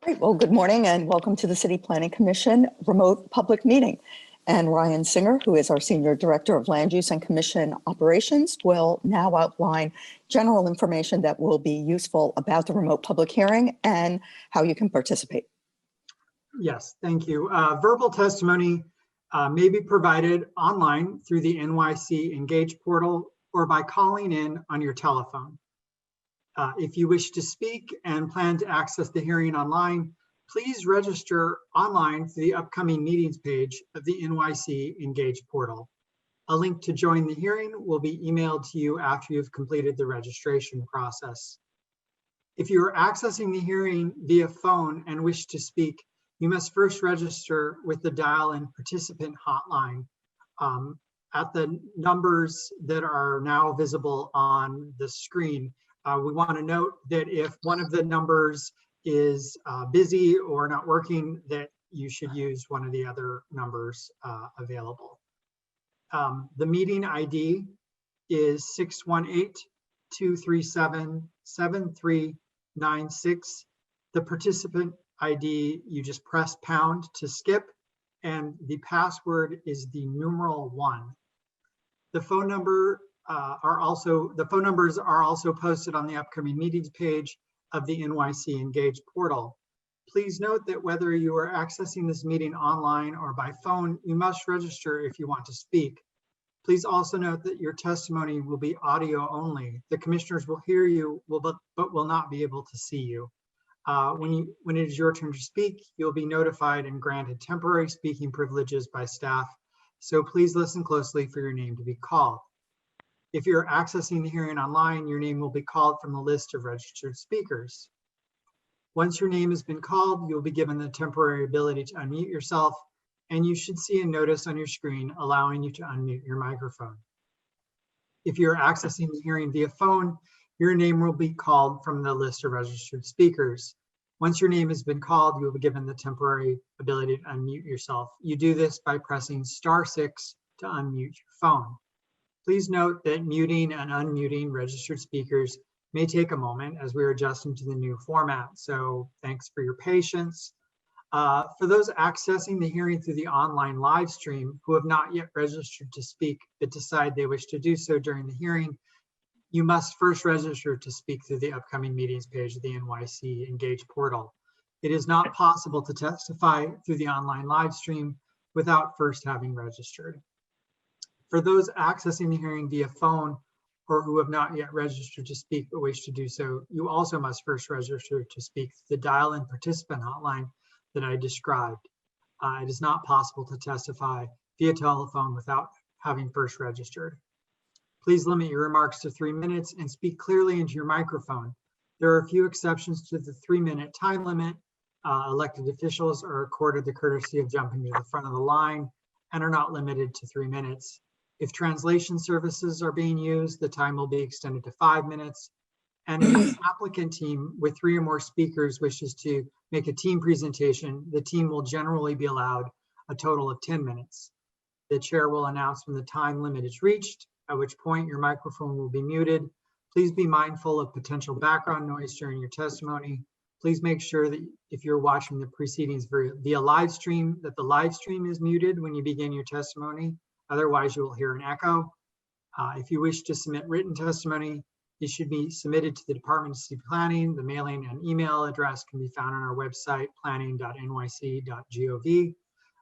Great. Well, good morning and welcome to the City Planning Commission remote public meeting. And Ryan Singer, who is our Senior Director of Land Use and Commission Operations, will now outline general information that will be useful about the remote public hearing and how you can participate. Yes, thank you. Verbal testimony may be provided online through the NYC Engage portal or by calling in on your telephone. If you wish to speak and plan to access the hearing online, please register online through the upcoming meetings page of the NYC Engage portal. A link to join the hearing will be emailed to you after you've completed the registration process. If you are accessing the hearing via phone and wish to speak, you must first register with the dial-in participant hotline at the numbers that are now visible on the screen. We want to note that if one of the numbers is busy or not working, that you should use one of the other numbers available. The meeting ID is 618-237-7396. The participant ID, you just press pound to skip, and the password is the numeral 1. The phone numbers are also posted on the upcoming meetings page of the NYC Engage portal. Please note that whether you are accessing this meeting online or by phone, you must register if you want to speak. Please also note that your testimony will be audio only. The commissioners will hear you, but will not be able to see you. When it is your turn to speak, you'll be notified and granted temporary speaking privileges by staff. So please listen closely for your name to be called. If you're accessing the hearing online, your name will be called from the list of registered speakers. Once your name has been called, you'll be given the temporary ability to unmute yourself, and you should see a notice on your screen allowing you to unmute your microphone. If you're accessing the hearing via phone, your name will be called from the list of registered speakers. Once your name has been called, you'll be given the temporary ability to unmute yourself. You do this by pressing *6 to unmute your phone. Please note that muting and unmuting registered speakers may take a moment as we're adjusting to the new format. So thanks for your patience. For those accessing the hearing through the online live stream who have not yet registered to speak but decide they wish to do so during the hearing, you must first register to speak through the upcoming meetings page of the NYC Engage portal. It is not possible to testify through the online live stream without first having registered. For those accessing the hearing via phone or who have not yet registered to speak but wish to do so, you also must first register to speak through the dial-in participant hotline that I described. It is not possible to testify via telephone without having first registered. Please limit your remarks to 3 minutes and speak clearly into your microphone. There are a few exceptions to the 3-minute time limit. Elected officials are accorded the courtesy of jumping to the front of the line and are not limited to 3 minutes. If translation services are being used, the time will be extended to 5 minutes. And if an applicant team with 3 or more speakers wishes to make a team presentation, the team will generally be allowed a total of 10 minutes. The chair will announce when the time limit is reached, at which point your microphone will be muted. Please be mindful of potential background noise during your testimony. Please make sure that if you're watching the proceedings via live stream, that the live stream is muted when you begin your testimony. Otherwise, you will hear an echo. If you wish to submit written testimony, it should be submitted to the Department of City Planning. The mailing and email address can be found on our website, planning.nyc.gov.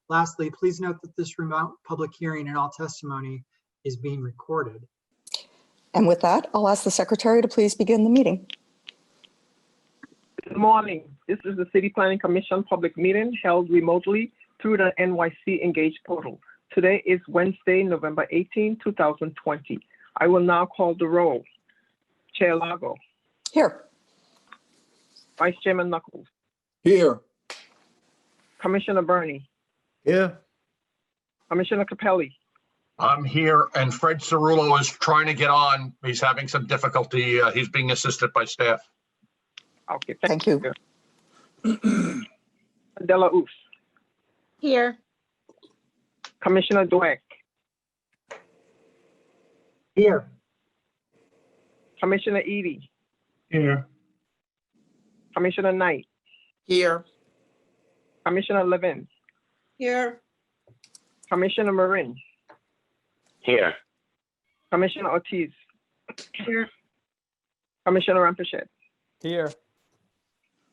Lastly, please note that this remote public hearing and all testimony is being recorded. And with that, I'll ask the secretary to please begin the meeting. Good morning. This is the City Planning Commission public meeting held remotely through the NYC Engage portal. Today is Wednesday, November 18, 2020. I will now call the roll. Chair Lago. Here. Vice Chairman Knuckles. Here. Commissioner Burney. Here. Commissioner Capelli. I'm here, and Fred Cerullo is trying to get on. He's having some difficulty. He's being assisted by staff. Okay, Thank you. Dela Oos. Here. Commissioner Dweck. Here. Commissioner Edie. Here. Commissioner Knight. Here. Commissioner Levin, Here. Commissioner Marin, Here. Commissioner Ortiz, Here. Commissioner Rampachet. Here.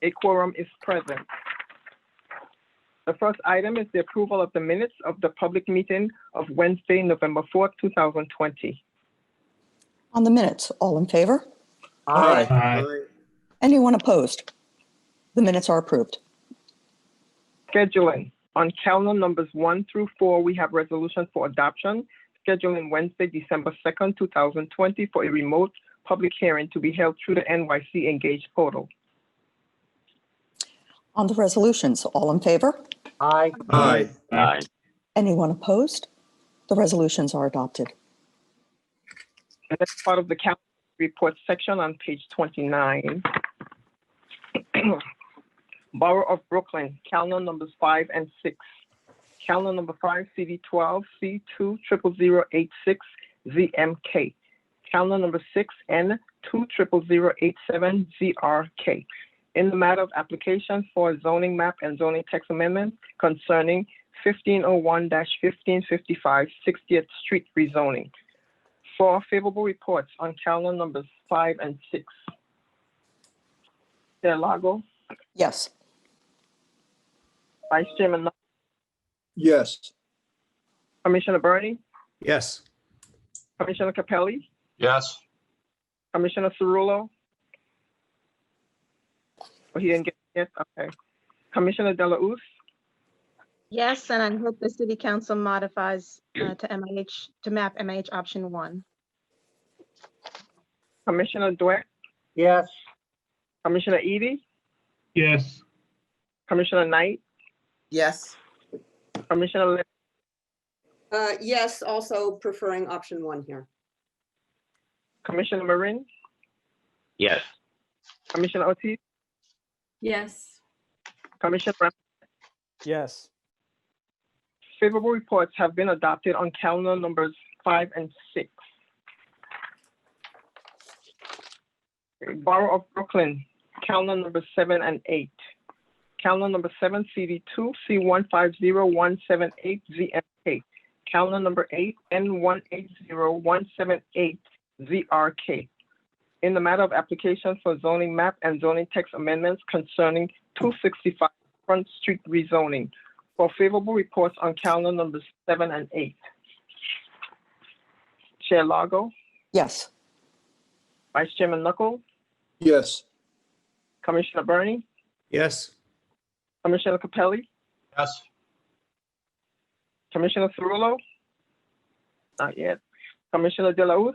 A quorum is present. The first item is the approval of the minutes of the public meeting of Wednesday, November 4th, 2020. On the minutes, all in favor? Aye. Anyone opposed? The minutes are approved. Scheduling. On calendar numbers 1 through 4, we have resolutions for adoption, scheduling Wednesday, December 2nd, 2020 for a remote public hearing to be held through the NYC Engage portal. On the resolutions, all in favor? Aye. Aye. Anyone opposed? The resolutions are adopted. And that's part of the calendar report section on page 29. Borough of Brooklyn, calendar numbers 5 and 6. Calendar number 5, CD12, C2 00086 ZMK. Calendar number 6, N2 00087 ZRK. In the matter of applications for zoning map and zoning text amendment concerning 1501-1555 60th Street rezoning. 4 favorable reports on calendar numbers 5 and 6. Chair Lago, Yes. Vice Chairman, Yes. Commissioner Burney, Yes. Commissioner Capelli, Yes. Commissioner Cerullo. Oh, he didn't get it. Okay. Commissioner Delauss, Yes, and I hope the city council modifies to MIH, to map MIH option 1. Commissioner Dweck, Yes. Commissioner Edie, Yes. Commissioner Knight, Yes. Commissioner Lin, Yes, also preferring option 1 here. Commissioner Marin, Yes. Commissioner Ortiz, Yes. Commissioner Ram. Yes. Favorable reports have been adopted on calendar numbers 5 and 6. Borough of Brooklyn, calendar numbers 7 and 8. Calendar number 7, CD2, C150178 ZMK. Calendar number 8, N180178 ZRK. In the matter of applications for zoning map and zoning text amendments concerning 265 Front Street rezoning. For favorable reports on calendar numbers 7 and 8. Chair Lago, Yes. Vice Chairman Knuckles, Yes. Commissioner Burney, Yes. Commissioner Capelli, Yes. Commissioner Cerullo, not yet. Commissioner Delauss,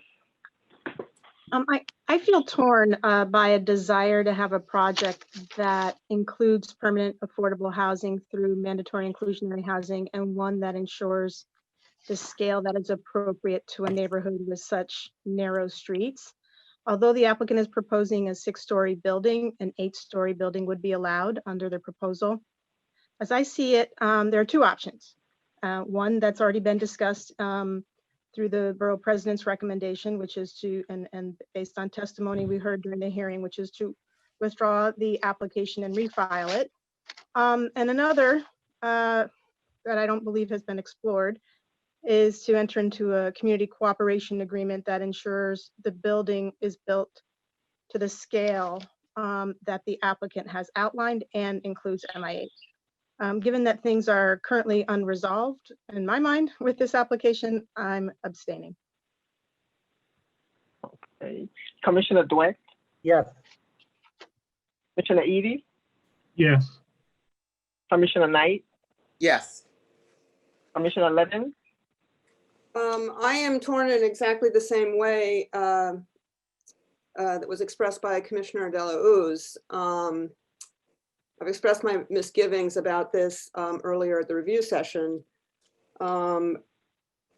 I feel torn by a desire to have a project that includes permanent affordable housing through mandatory inclusionary housing, and one that ensures the scale that is appropriate to a neighborhood with such narrow streets. Although the applicant is proposing a 6-story building, an 8-story building would be allowed under their proposal. As I see it, there are 2 options. One that's already been discussed through the borough president's recommendation, which is to, and based on testimony we heard during the hearing, which is to withdraw the application and refile it. And another that I don't believe has been explored is to enter into a community cooperation agreement that ensures the building is built to the scale that the applicant has outlined and includes MIH. Given that things are currently unresolved in my mind with this application, I'm abstaining. okay. Commissioner Dweck, Yes. Commissioner Edie, Yes. Commissioner Knight, Yes. Commissioner Levin, I am torn in exactly the same way that was expressed by Commissioner Delauss. I've expressed my misgivings about this earlier at the review session.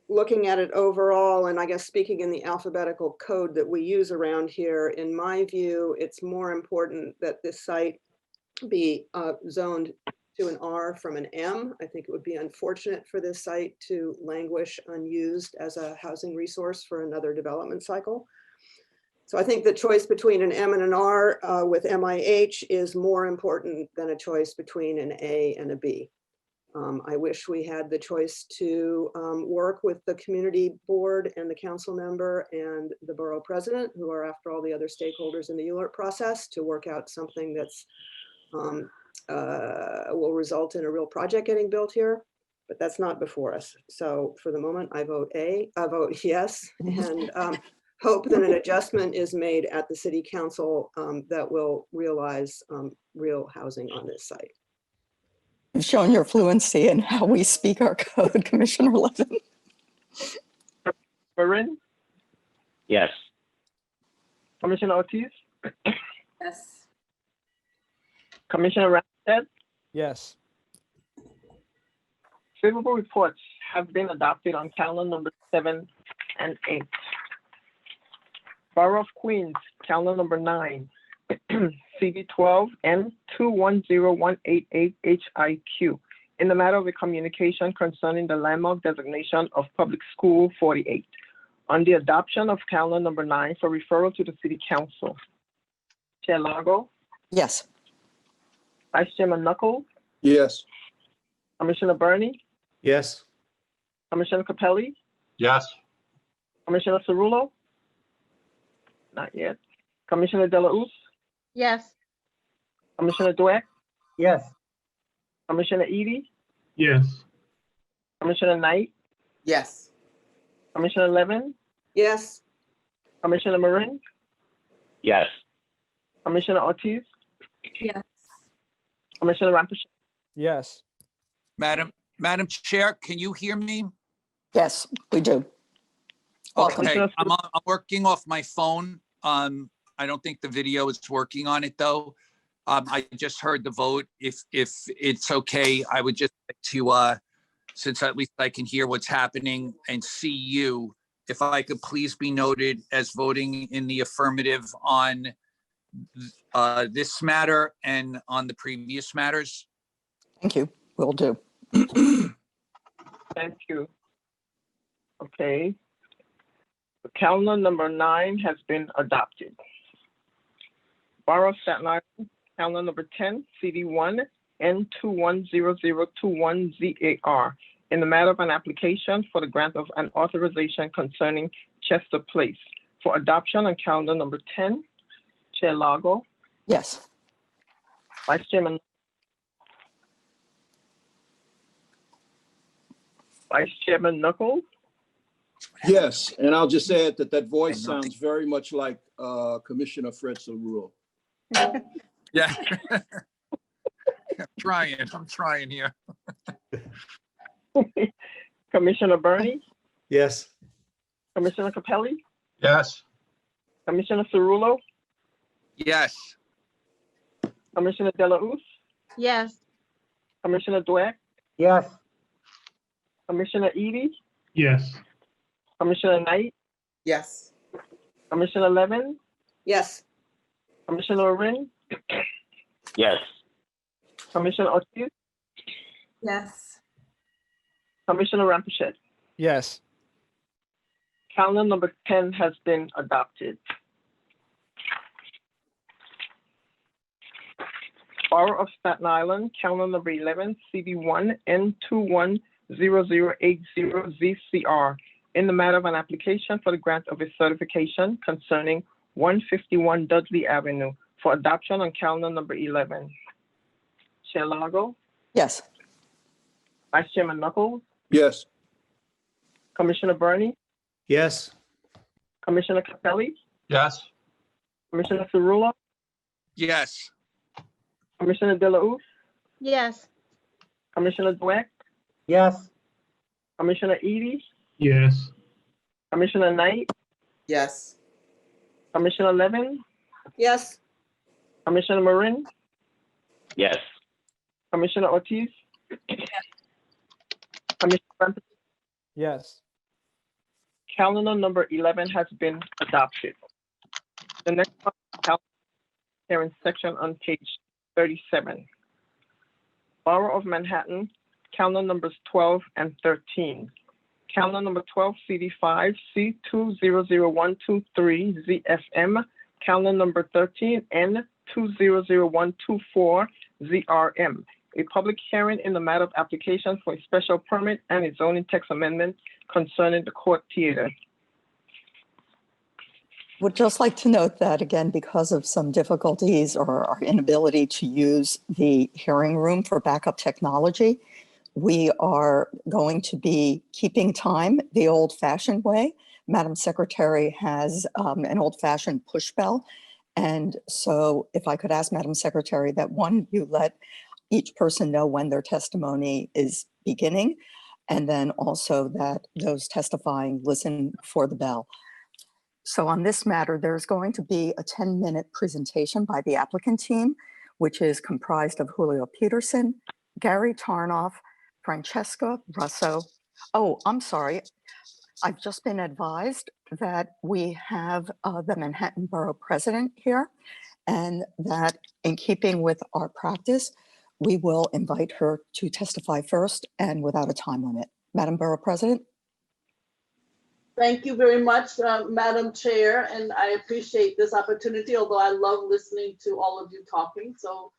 Looking at it overall, and I guess speaking in the alphabetical code that we use around here, in my view, it's more important that this site be zoned to an R from an M. I think it would be unfortunate for this site to languish unused as a housing resource for another development cycle. So I think the choice between an M and an R with MIH is more important than a choice between an A and a B. I wish we had the choice to work with the community board and the council member and the borough president, who are after all the other stakeholders in the ULURP process, to work out something that's will result in a real project getting built here, but that's not before us. So for the moment, I vote yes, and hope that an adjustment is made at the city council that will realize real housing on this site. You've shown your fluency in how we speak our code, Commissioner Levin. Marin, Yes. Commissioner Ortiz, Yes. Commissioner Ramsted. Yes. Favorable reports have been adopted on calendar number 7 and 8. Borough of Queens, calendar number 9, CV 12 and 210188HIQ, in the matter of a communication concerning the landmark designation of Public School 48, on the adoption of calendar number 9 for referral to the City Council. Chair Lago, Yes. Vice Chairman Knuckles, Yes. Commissioner Burney, Yes. Commissioner Capelli, Yes. Commissioner Cerullo? Not yet. Commissioner Delauss? Yes. Commissioner Dweck? Yes. Commissioner Edie? Yes. Commissioner Knight? Yes. Commissioner Levin? Yes, Commissioner Marin? Yes. Commissioner Ortiz? Yes. Commissioner Rampachet? Yes. Madam Chair, can you hear me? Yes, we do. Welcome. Okay, Commissioner- I'm working off my phone. I don't think the video is working on it, though. I just heard the vote. If it's okay, I would just like to, since at least I can hear what's happening and see you, if I could please be noted as voting in the affirmative on this matter and on the previous matters. Thank you. Will do. Thank you. Okay. Calendar number 9 has been adopted. Borough of Staten Island, calendar number 10, CD1 N210021ZAR, in the matter of an application for the grant of an authorization concerning Chester Place for adoption on calendar number 10. Chair Lago, Yes. Vice Chairman. Vice Chairman Knuckles, Yes, and I'll just add that that voice And nothing. sounds very much like Commissioner Fred Cerullo. Yeah. I'm trying here. Commissioner Burney, Yes. Commissioner Capelli, Yes. Commissioner Cerullo, Yes. Commissioner Delauss, Yes. Commissioner Dweck, Yes. Commissioner Edie, Yes. Commissioner Knight, Yes. Commissioner Levin, yes, Commissioner Marin, Yes. Commissioner Ortiz, Yes. Commissioner Rampachet. Yes. Calendar number 10 has been adopted. Borough of Staten Island, calendar number 11, CD1 N210080ZCR, in the matter of an application for the grant of a certification concerning 151 Dudley Avenue for adoption on calendar number 11. Chair Lago, Yes. Vice Chairman Knuckles, Yes. Commissioner Burney, Yes. Commissioner Capelli, Yes. Commissioner Cerullo, Yes. Commissioner Delauss, Yes. Commissioner Dweck, Yes. Commissioner Edie, Yes. Commissioner Knight, Yes. Commissioner Levin, yes, Commissioner Marin, Yes. Commissioner Ortiz, Commissioner Rampachet. Yes. Calendar number 11 has been adopted. The next one, hearing section on page 37. Borough of Manhattan, calendar numbers 12 and 13. calendar number 12, CD5, C200123, calendar number 13, N200124, ZRM. A public hearing in the matter of application for a special permit and a zoning text amendment concerning the court theater. Would just like to note that, again, because of some difficulties or our inability to use the hearing room for backup technology, we are going to be keeping time the old-fashioned way. Madam Secretary has an old-fashioned push bell. And so if I could ask Madam Secretary that, one, you let each person know when their testimony is beginning, and then also that those testifying listen for the bell. So on this matter, there's going to be a 10-minute presentation by the applicant team, which is comprised of Julio Peterson, Gary Tarnoff, Francesca Russo. Oh, I'm sorry. I've just been advised that we have the Manhattan Borough President here, and that in keeping with our practice, we will invite her to testify first and without a time limit. Madam Borough President. Thank you very much, Madam Chair, and I appreciate this opportunity, although I love listening to all of you talking. So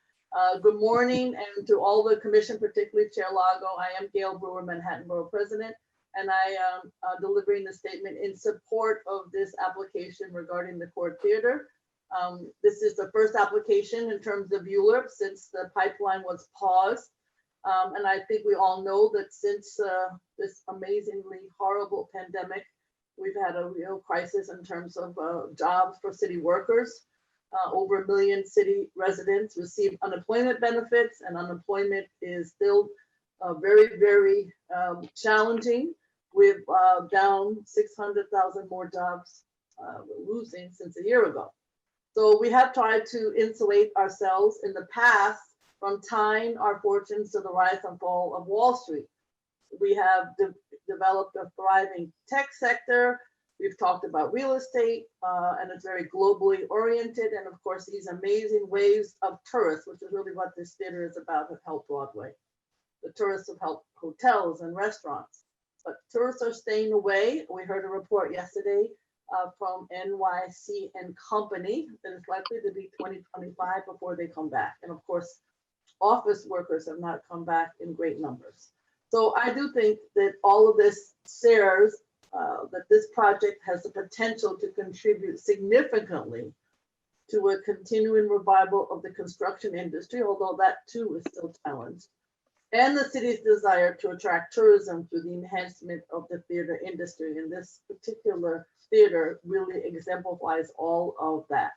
good morning, and to all the commission, particularly Chair Lago. I am Gail Brewer, Manhattan Borough President, and I am delivering the statement in support of this application regarding the court theater. This is the first application in terms of ULURP since the pipeline was paused. And I think we all know that since this amazingly horrible pandemic, we've had a real crisis in terms of jobs for city workers. Over 1 million city residents receive unemployment benefits, and unemployment is still very, very challenging. We've down 600,000 more jobs we're losing since a year ago. So we have tried to insulate ourselves in the past from tying our fortunes to the rise and fall of Wall Street. We have developed a thriving tech sector. We've talked about real estate, and it's very globally oriented. And of course, these amazing waves of tourists, which is really what this theater is about, have helped Broadway. The tourists have helped hotels and restaurants, but tourists are staying away. We heard a report yesterday from NYC and Company that it's likely to be 2025 before they come back. And of course, office workers have not come back in great numbers. So I do think that all of this shares that this project has the potential to contribute significantly to a continuing revival of the construction industry, although that too is still challenged, and the city's desire to attract tourism through the enhancement of the theater industry. And this particular theater really exemplifies all of that.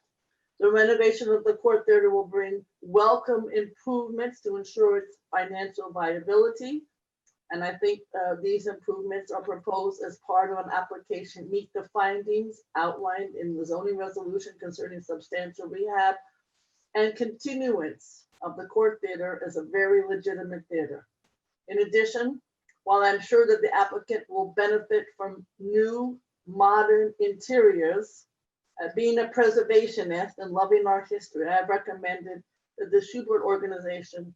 The renovation of the court theater will bring welcome improvements to ensure its financial viability. And I think these improvements are proposed as part of an application meet the findings outlined in the zoning resolution concerning substantial rehab and continuance of the court theater as a very legitimate theater. In addition, while I'm sure that the applicant will benefit from new modern interiors, being a preservationist and loving our history, I've recommended that the Schubert organization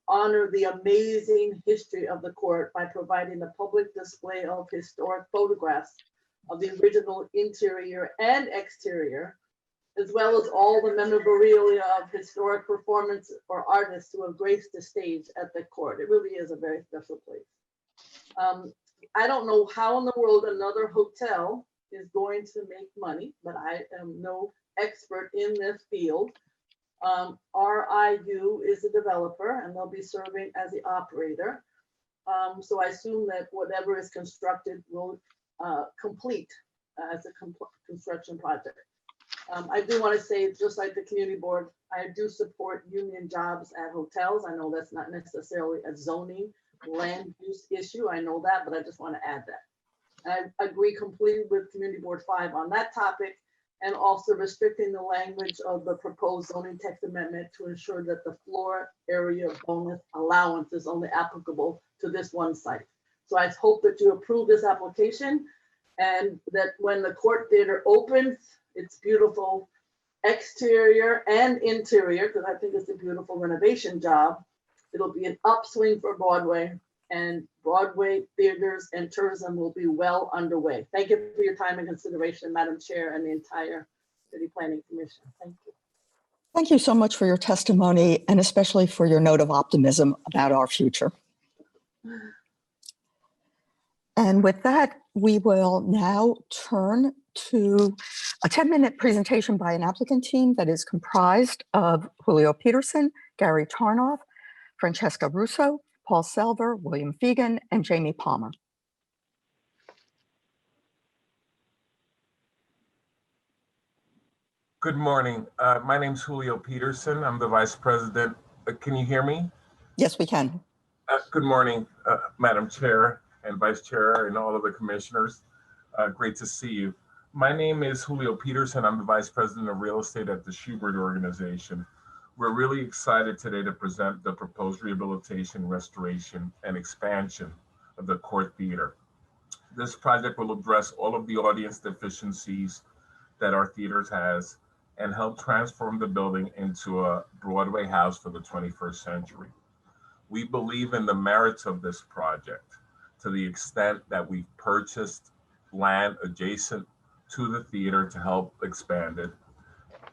honor the amazing history of the court by providing a public display of historic photographs of the original interior and exterior, as well as all the memorabilia of historic performance or artists who have graced the stage at the court. It really is a very special place. I don't know how in the world another hotel is going to make money, but I am no expert in this field. RIU is a developer and they'll be serving as the operator. So I assume that whatever is constructed will complete as a construction project. I do want to say, just like the community board, I do support union jobs at hotels. I know that's not necessarily a zoning land use issue. I know that, but I just want to add that. I agree completely with Community Board 5 on that topic, and also restricting the language of the proposed zoning text amendment to ensure that the floor area bonus allowance is only applicable to this one site. So I hope that you approve this application, and that when the court theater opens, its beautiful exterior and interior, because I think it's a beautiful renovation job, it'll be an upswing for Broadway and Broadway theaters and tourism will be well underway. Thank you for your time and consideration, Madam Chair, and the entire City Planning Commission. Thank you. Thank you so much for your testimony and especially for your note of optimism about our future. And with that, we will now turn to a 10-minute presentation by an applicant team that is comprised of Julio Peterson, Gary Tarnoff, Francesca Russo, Paul Selver, William Fegan, and Jamie Palmer. Good morning. My name's Julio Peterson. I'm the Vice President. Can you hear me? Yes, we can. Good morning, Madam Chair and Vice Chair and all of the commissioners. Great to see you. My name is Julio Peterson. I'm the Vice President of Real Estate at the Schubert Organization. We're really excited today to present the proposed rehabilitation, restoration, and expansion of the Court Theater. This project will address all of the audience deficiencies that our theaters has and help transform the building into a Broadway house for the 21st century. We believe in the merits of this project to the extent that we've purchased land adjacent to the theater to help expand it,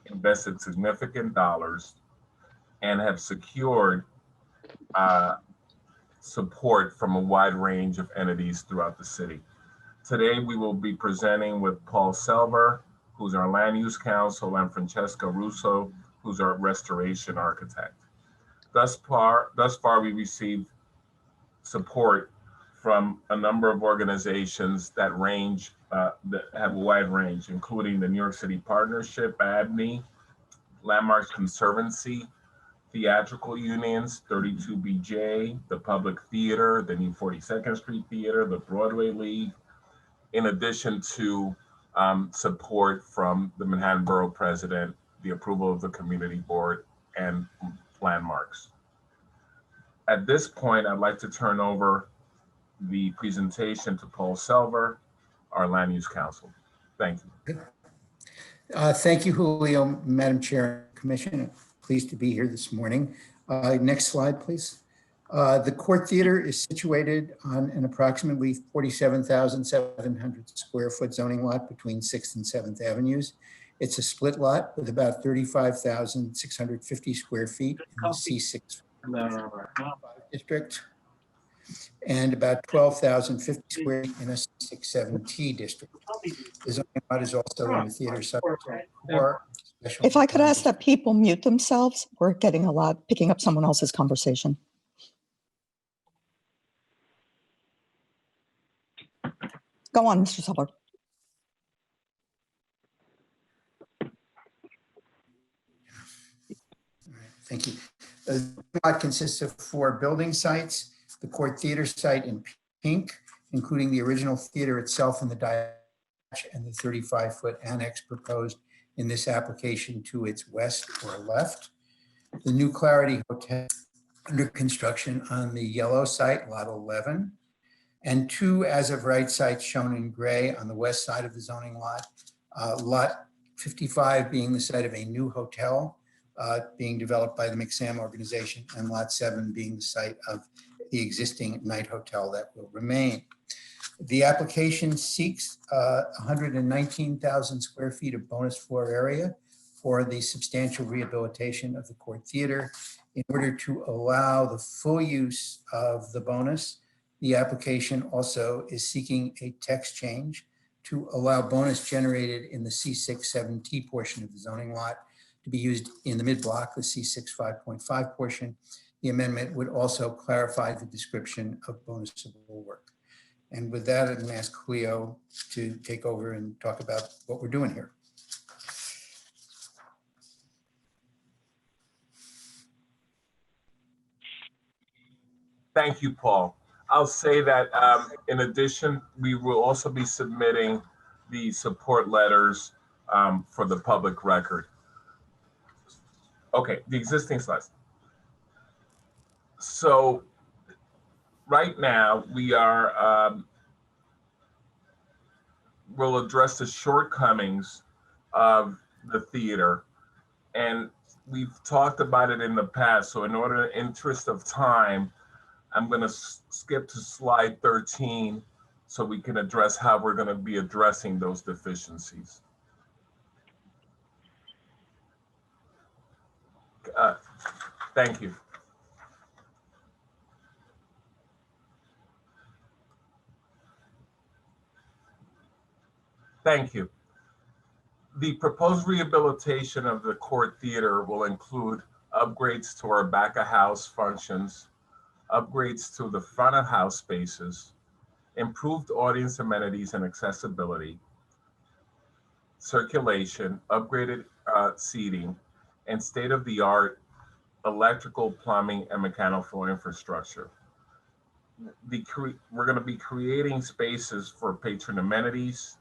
invested significant dollars, and have secured support from a wide range of entities throughout the city. Today, we will be presenting with Paul Selver, who's our land use counsel, and Francesca Russo, who's our restoration architect. Thus far, we received support from a number of organizations that have a wide range, including the New York City Partnership, ABNY, Landmarks Conservancy, Theatrical Unions, 32BJ, the Public Theater, the New 42nd Street Theater, the Broadway League, in addition to support from the Manhattan Borough President, the approval of the Community Board, and Landmarks. At this point, I'd like to turn over the presentation to Paul Selver, our Land Use Counsel. Thank you. Thank you, Julio, Madam Chair, Commission. Pleased to be here this morning. Next slide, please. The Court Theater is situated on an approximately 47,700 square foot zoning lot between 6th and 7th Avenues. It's a split lot with about 35,650 square feet in the C6 district and about 12,050 square feet in a C67T district. The zoning lot is also in the theater subject for special. If I could ask that people mute themselves, we're getting a lot, picking up someone else's conversation. Go on, Mr. Selver. Thank you. The lot consists of 4 building sites, the Court Theater site in pink, including the original theater itself in the dash and the 35-foot annex proposed in this application to its west or left. The New Clarity Hotel under construction on the yellow site, lot 11, and 2 as-of-right sites shown in gray on the west side of the zoning lot. Lot 55 being the site of a new hotel being developed by the McSam organization, and lot 7 being the site of the existing night hotel that will remain. The application seeks 119,000 square feet of bonus floor area for the substantial rehabilitation of the Court Theater. In order to allow the full use of the bonus, the application also is seeking a text change to allow bonus generated in the C6-7T portion of the zoning lot to be used in the mid-block, the C6 5.5 portion. The amendment would also clarify the description of bonusable work. And with that, I'm going to ask Julio to take over and talk about what we're doing here. Thank you, Paul. I'll say that in addition, we will also be submitting the support letters for the public record. Okay, the existing slides. So right now we are, we'll address the shortcomings of the theater, and we've talked about it in the past. So in interest of time, I'm going to skip to slide 13 so we can address how we're going to be addressing those deficiencies. Thank you. Thank you. The proposed rehabilitation of the Court Theater will include upgrades to our back of house functions, upgrades to the front of house spaces, improved audience amenities and accessibility, circulation, upgraded seating, and state-of-the-art electrical, plumbing, and mechanical infrastructure. We're going to be creating spaces for patron amenities,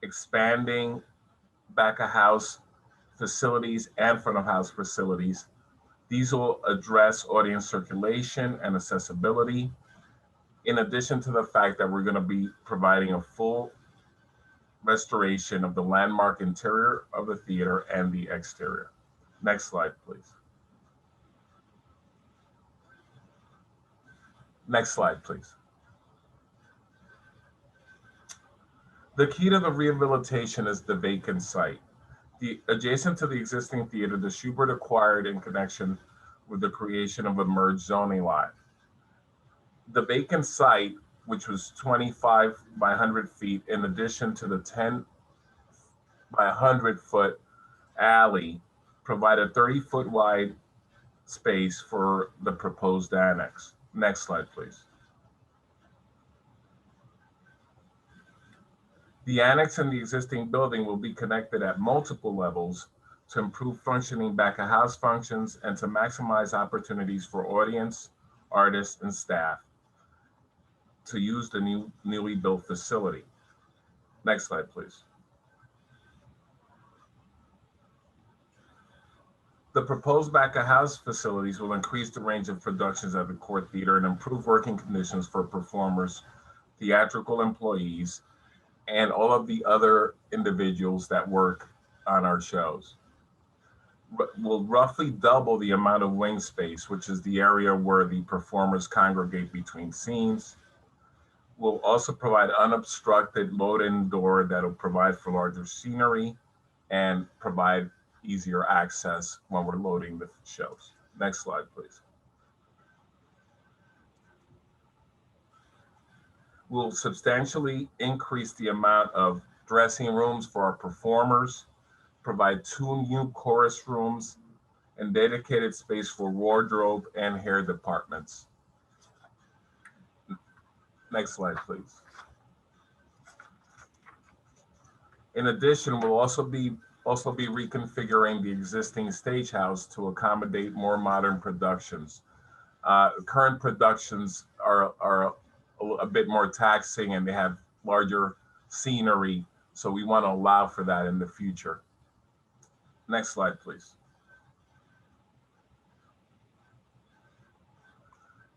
expanding back of house facilities and front of house facilities. These will address audience circulation and accessibility, in addition to the fact that we're going to be providing a full restoration of the landmark interior of the theater and the exterior. Next slide, please. Next slide, please. The key to the rehabilitation is the vacant site. Adjacent to the existing theater, the Schubert acquired in connection with the creation of a merged zoning lot. The vacant site, which was 25 by 100 feet, in addition to the 10 by 100 foot alley, provided 30-foot wide space for the proposed annex. Next slide, please. The annex and the existing building will be connected at multiple levels to improve functioning back of house functions and to maximize opportunities for audience, artists, and staff to use the newly built facility. Next slide, please. The proposed back of house facilities will increase the range of productions at the Court Theater and improve working conditions for performers, theatrical employees, and all of the other individuals that work on our shows. Will roughly double the amount of wing space, which is the area where the performers congregate between scenes. We'll also provide unobstructed load-in door that will provide for larger scenery and provide easier access when we're loading the shows. Next slide, please. We'll substantially increase the amount of dressing rooms for our performers, provide 2 new chorus rooms, and dedicated space for wardrobe and hair departments. Next slide, please. In addition, we'll also be reconfiguring the existing stage house to accommodate more modern productions. Current productions are a bit more taxing and they have larger scenery, so we want to allow for that in the future. Next slide, please.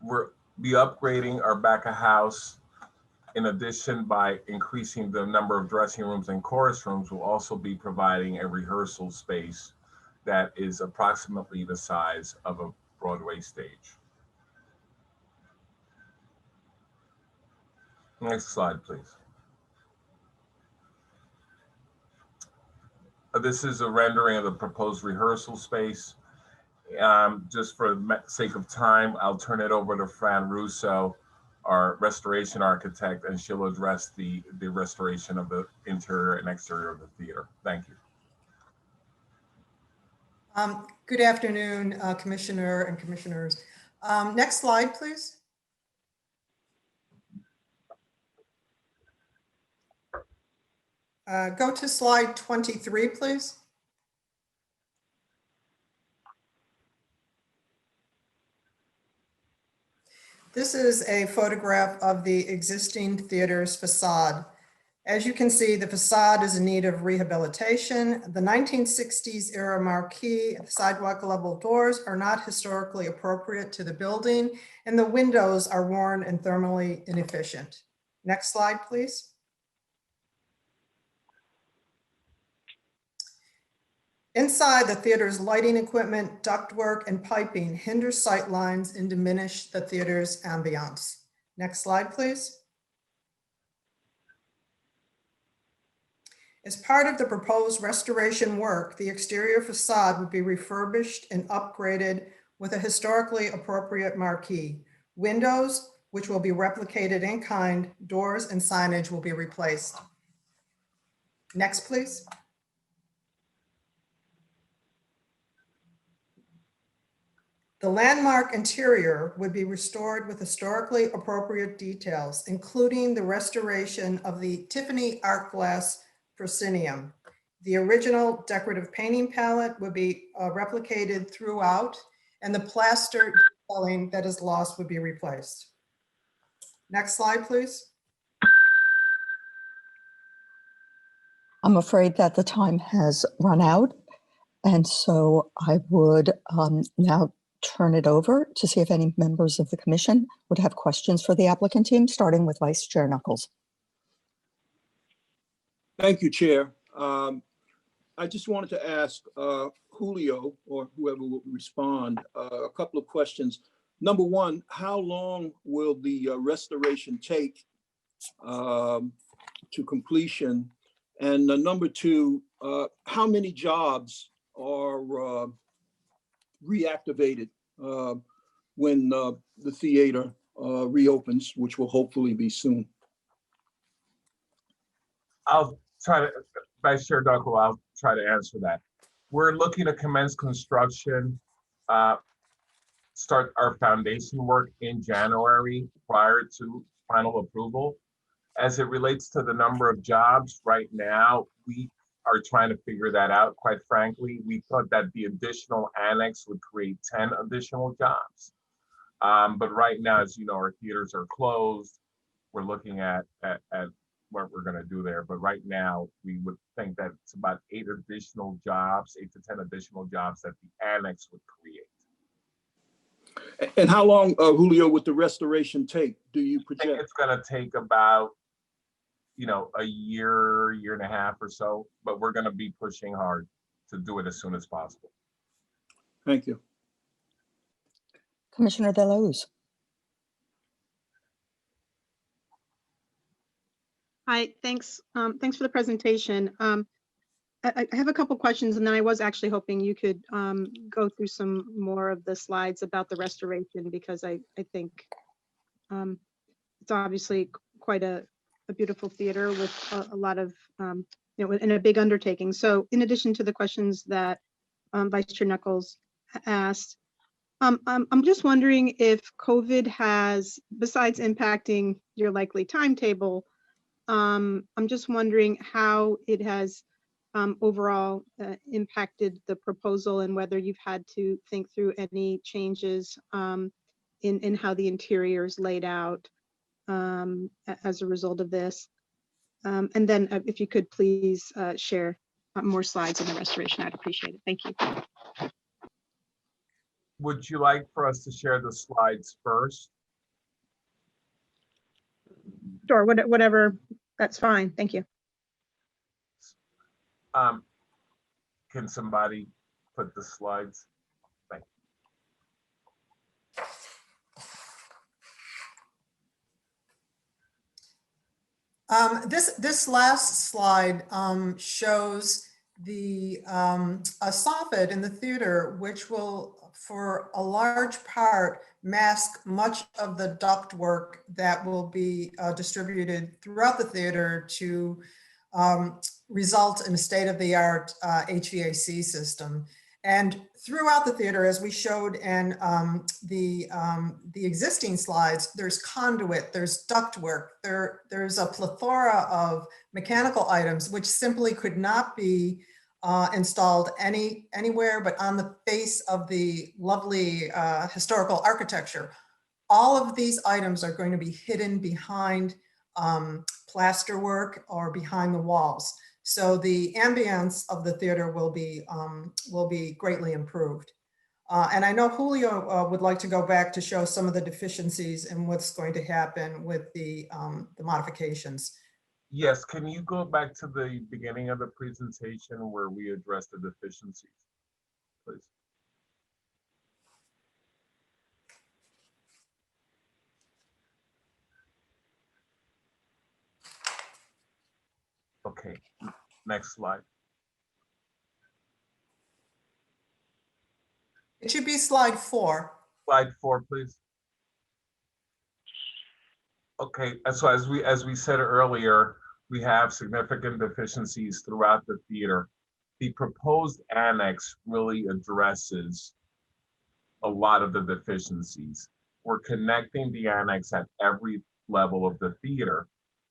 We'll be upgrading our back of house. In addition, by increasing the number of dressing rooms and chorus rooms, we'll also be providing a rehearsal space that is approximately the size of a Broadway stage. Next slide, please. This is a rendering of the proposed rehearsal space. Just for the sake of time, I'll turn it over to Fran Russo, our restoration architect, and she'll address the restoration of the interior and exterior of the theater. Thank you. Good afternoon, Commissioner and Commissioners. Next slide, please. Go to slide 23, please. This is a photograph of the existing theater's facade. As you can see, the facade is in need of rehabilitation. The 1960s era marquee and sidewalk level doors are not historically appropriate to the building, and the windows are worn and thermally inefficient. Next slide, please. Inside, the theater's lighting equipment, ductwork, and piping hinder sight lines and diminish the theater's ambiance. Next slide, please. As part of the proposed restoration work, the exterior facade would be refurbished and upgraded with a historically appropriate marquee. Windows, which will be replicated in kind, doors and signage will be replaced. Next, please. The landmark interior would be restored with historically appropriate details, including the restoration of the Tiffany art glass proscenium. The original decorative painting palette would be replicated throughout, and the plaster detailing that is lost would be replaced. Next slide, please. I'm afraid that the time has run out. And so I would now turn it over to see if any members of the commission would have questions for the applicant team, starting with Vice Chair Knuckles. Thank you, Chair. I just wanted to ask Julio, or whoever will respond, a couple of questions. Number one, how long will the restoration take to completion? And number two, how many jobs are reactivated when the theater reopens, which will hopefully be soon? I'll try to, Vice Chair Dunkel, I'll try to answer that. We're looking to commence construction, start our foundation work in January prior to final approval. As it relates to the number of jobs right now, we are trying to figure that out, quite frankly. We thought that the additional annex would create 10 additional jobs. But right now, as you know, our theaters are closed. We're looking at what we're going to do there. But right now, we would think that it's about 8 additional jobs, 8 to 10 additional jobs that the annex would create. And how long, Julio, would the restoration take? Do you project? I think it's going to take about, you know, a year, year and a half or so, but we're going to be pushing hard to do it as soon as possible. Thank you. Commissioner De La Hoz. Hi, thanks. Thanks for the presentation. I have a couple questions, and then I was actually hoping you could go through some more of the slides about the restoration, because I think it's obviously quite a beautiful theater with a lot of, you know, and a big undertaking. So in addition to the questions that Vice Chair Knuckles asked, I'm just wondering if COVID has, besides impacting your likely timetable, I'm just wondering how it has overall impacted the proposal, and whether you've had to think through any changes in how the interior is laid out as a result of this. And then if you could please share more slides on the restoration, I'd appreciate it. Thank you. Would you like for us to share the slides first? Sure, whatever, that's fine. Thank you. Can somebody put the slides? Thank you. This last slide shows the a soffit in the theater, which will, for a large part, mask much of the ductwork that will be distributed throughout the theater to result in a state-of-the-art HVAC system. And throughout the theater, as we showed in the existing slides, there's conduit, there's ductwork, there's a plethora of mechanical items which simply could not be installed anywhere but on the face of the lovely historical architecture. All of these items are going to be hidden behind plasterwork or behind the walls. So the ambience of the theater will be greatly improved. And I know Julio would like to go back to show some of the deficiencies and what's going to happen with the modifications. Yes, can you go back to the beginning of the presentation where we addressed the deficiencies, please? Okay, next slide. It should be slide 4. Slide 4, please. Okay, and so as we said earlier, we have significant deficiencies throughout the theater. The proposed annex really addresses a lot of the deficiencies. We're connecting the annex at every level of the theater,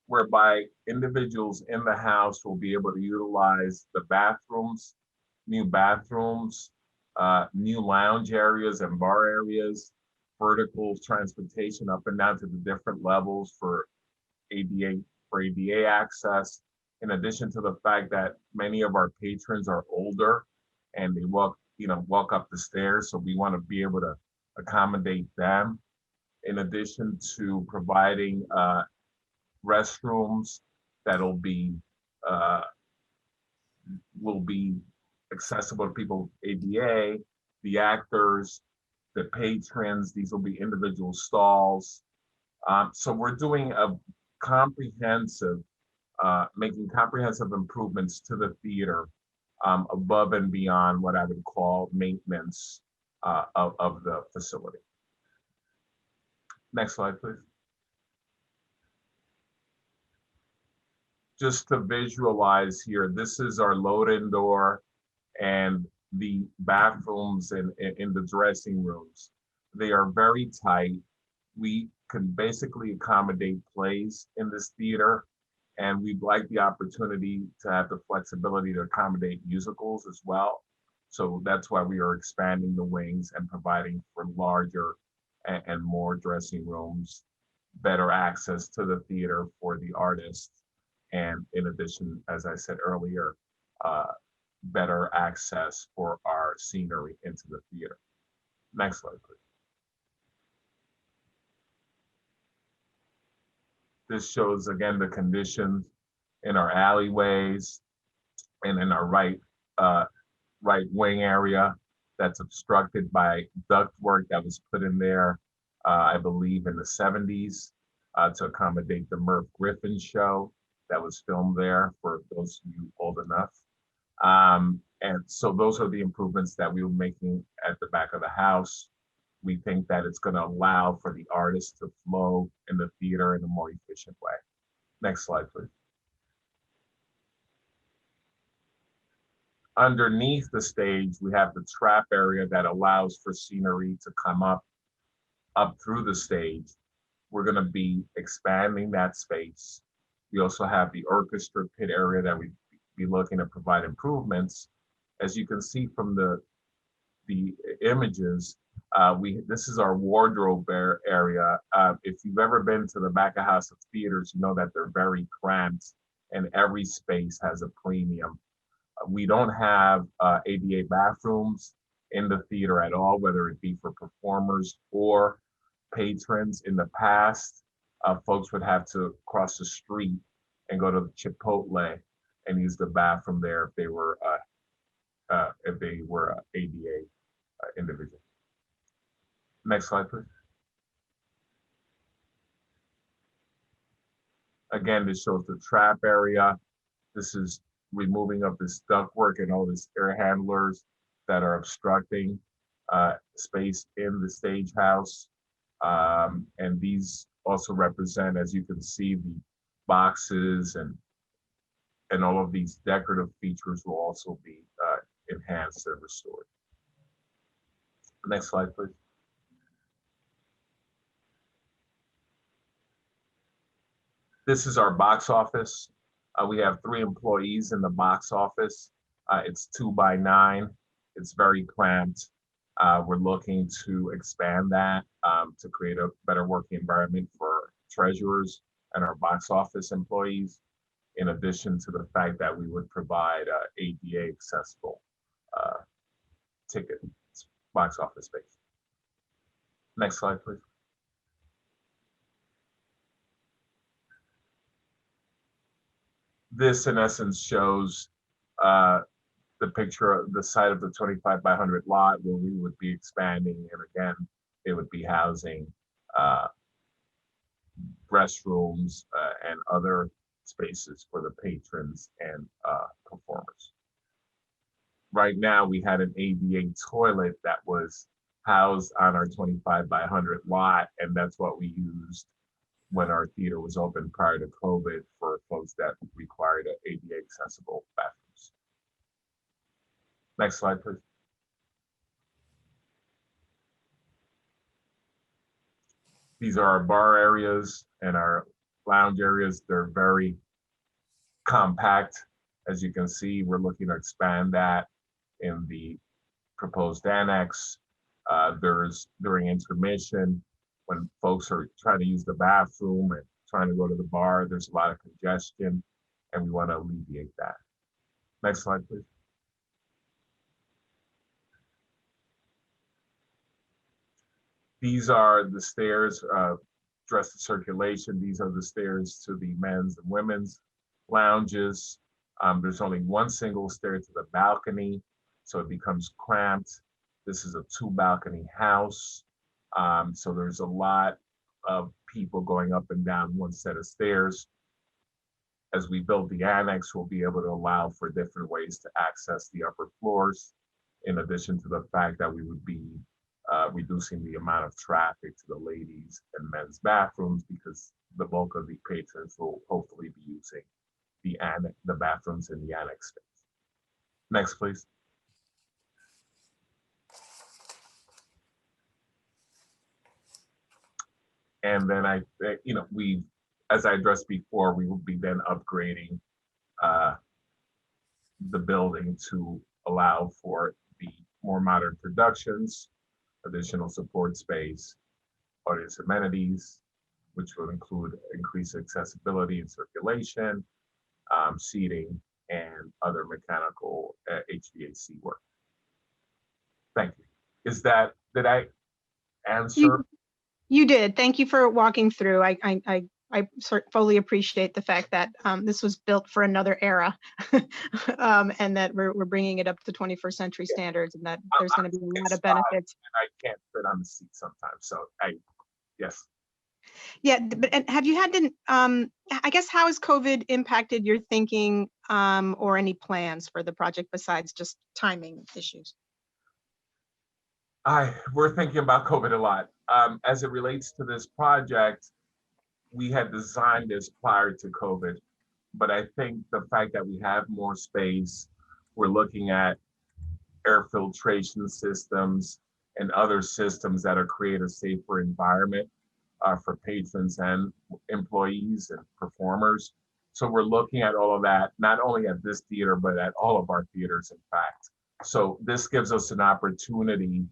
whereby individuals in the house will be able to utilize the bathrooms, new lounge areas and bar areas, vertical transportation up and down to the different levels for ADA access. In addition to the fact that many of our patrons are older and they walk up the stairs, so we want to be able to accommodate them. In addition to providing restrooms that'll be will be accessible to people ADA, the actors, the patrons. These will be individual stalls. So we're doing a comprehensive, making comprehensive improvements to the theater above and beyond what I would call maintenance of the facility. Next slide, please. Just to visualize here, this is our load-in door and the bathrooms in the dressing rooms. They are very tight. We can basically accommodate plays in this theater, and we'd like the opportunity to have the flexibility to accommodate musicals as well. So that's why we are expanding the wings and providing for larger and more dressing rooms, better access to the theater for the artists, and in addition, as I said earlier, better access for our scenery into the theater. Next slide, please. This shows again the conditions in our alleyways and in our right wing area that's obstructed by ductwork that was put in there, I believe in the 70s to accommodate the Merv Griffin show that was filmed there, for those of you old enough. And so those are the improvements that we were making at the back of the house. We think that it's going to allow for the artists to flow in the theater in a more efficient way. Next slide, please. Underneath the stage, we have the trap area that allows for scenery to come up through the stage. We're going to be expanding that space. We also have the orchestra pit area that we'd be looking to provide improvements. As you can see from the images, this is our wardrobe area. If you've ever been to the back of house of theaters, you know that they're very cramped and every space has a premium. We don't have ADA bathrooms in the theater at all, whether it be for performers or patrons. In the past, folks would have to cross the street and go to Chipotle and use the bathroom there if they were ADA individuals. Next slide, please. Again, this shows the trap area. This is removing of this ductwork and all these air handlers that are obstructing space in the stage house. And these also represent, as you can see, the boxes and all of these decorative features will also be enhanced and restored. Next slide, please. This is our box office. We have 3 employees in the box office. It's 2 by 9. It's very cramped. We're looking to expand that to create a better working environment for treasurers and our box office employees, in addition to the fact that we would provide ADA accessible ticket box office space. Next slide, please. This in essence shows the picture of the site of the 25 by 100 lot where we would be expanding, and again, it would be housing restrooms and other spaces for the patrons and performers. Right now, we had an ADA toilet that was housed on our 25 by 100 lot, and that's what we used when our theater was open prior to COVID for folks that required an ADA accessible bathrooms. Next slide, please. These are our bar areas and our lounge areas. They're very compact. As you can see, we're looking to expand that in the proposed annex. During intermission, when folks are trying to use the bathroom and trying to go to the bar, there's a lot of congestion, and we want to alleviate that. Next slide, please. These are the stairs, address the circulation. These are the stairs to the men's and women's lounges. There's only one single stair to the balcony, so it becomes cramped. This is a 2-balcony house. So there's a lot of people going up and down one set of stairs. As we build the annex, we'll be able to allow for different ways to access the upper floors, in addition to the fact that we would be reducing the amount of traffic to the ladies and men's bathrooms, because the bulk of the patrons will hopefully be using the bathrooms in the annex space. Next, please. And then as I addressed before, we will be then upgrading the building to allow for the more modern productions, additional support space, audience amenities, which will include increased accessibility and circulation, seating, and other mechanical HVAC work. Thank you. Did I answer? You did. Thank you for walking through. I fully appreciate the fact that this was built for another era, and that we're bringing it up to 21st century standards, and that there's going to be a lot of benefits. I can't fit on the seat sometimes, so yes. Yeah, but have you had to, I guess, how has COVID impacted your thinking or any plans for the project besides just timing issues? We're thinking about COVID a lot. As it relates to this project, we had designed this prior to COVID, but I think the fact that we have more space, we're looking at air filtration systems and other systems that are create a safer environment for patrons and employees and performers. So we're looking at all of that, not only at this theater, but at all of our theaters, in fact. So this gives us an opportunity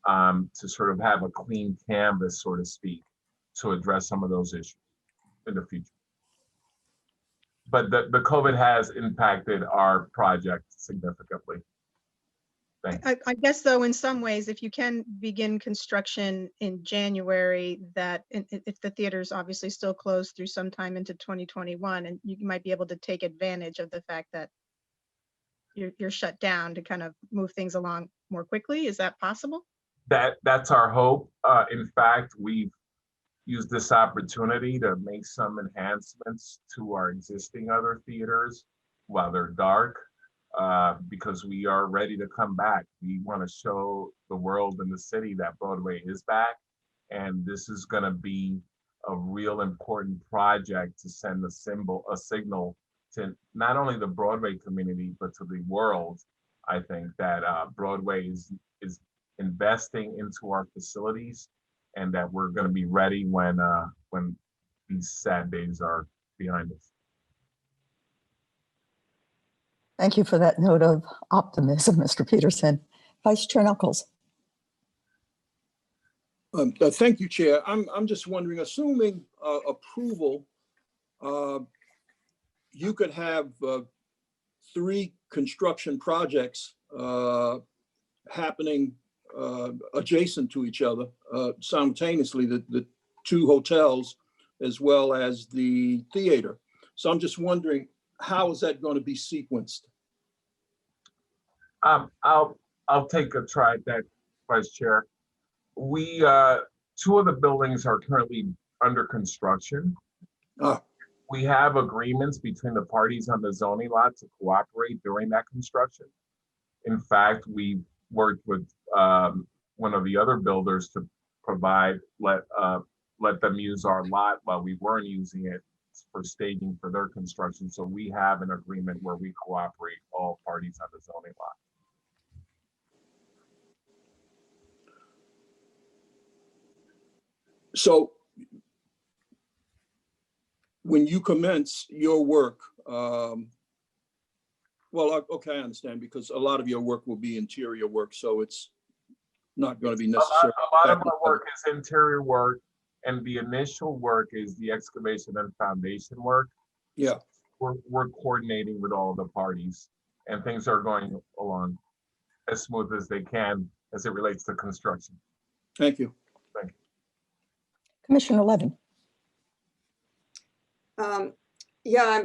to sort of have a clean canvas, so to speak, to address some of those issues in the future. But the COVID has impacted our project significantly. I guess, though, in some ways, if you can begin construction in January, that if the theater's obviously still closed through sometime into 2021, and you might be able to take advantage of the fact that you're shut down to kind of move things along more quickly. Is that possible? That's our hope. In fact, we've used this opportunity to make some enhancements to our existing other theaters while they're dark, because we are ready to come back. We want to show the world and the city that Broadway is back, and this is going to be a real important project to send a signal to not only the Broadway community, but to the world. I think that Broadway is investing into our facilities, and that we're going to be ready when these sad days are behind us. Thank you for that note of optimism, Mr. Peterson. Vice Chair Knuckles. Thank you, Chair. I'm just wondering, assuming approval, you could have 3 construction projects happening adjacent to each other simultaneously, the 2 hotels as well as the theater. So I'm just wondering how is that going to be sequenced? I'll take a try at that, Vice Chair. We, two of the buildings are currently under construction. We have agreements between the parties on the zoning lot to cooperate during that construction. In fact, we worked with one of the other builders to provide, let them use our lot while we weren't using it for staging for their construction. So we have an agreement where we cooperate all parties on the zoning lot. So when you commence your work, well, okay, I understand, because a lot of your work will be interior work, so it's not going to be necessary. A lot of our work is interior work, and the initial work is the excavation and foundation work. Yeah. We're coordinating with all of the parties, and things are going along as smooth as they can as it relates to construction. Thank you. Thank you. Commissioner Levin. Yeah,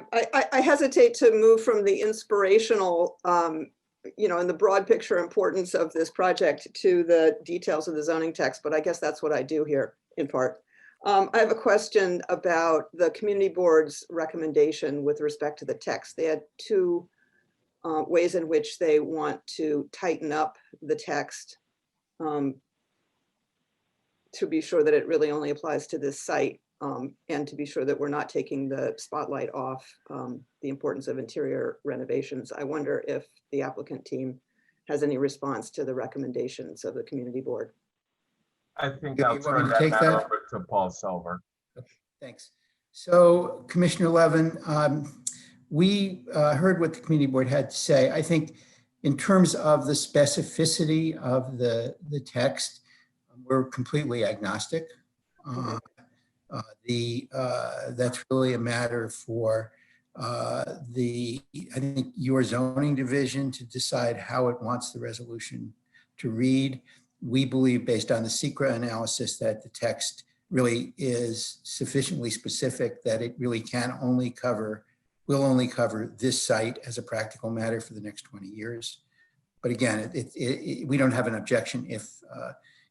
I hesitate to move from the inspirational, you know, and the broad picture importance of this project to the details of the zoning text, but I guess that's what I do here in part. I have a question about the community board's recommendation with respect to the text. They had two ways in which they want to tighten up the text to be sure that it really only applies to this site. And to be sure that we're not taking the spotlight off the importance of interior renovations. I wonder if the applicant team has any response to the recommendations of the community board. I think You I'll want turn me to that take matter that? over to Paul Selver. Thanks. So Commissioner Levin, we heard what the community board had to say. I think in terms of the specificity of the text, we're completely agnostic. That's really a matter for I think your zoning division to decide how it wants the resolution to read. We believe, based on the SECRA analysis, that the text really is sufficiently specific that it really will only cover this site as a practical matter for the next 20 years. But again, we don't have an objection if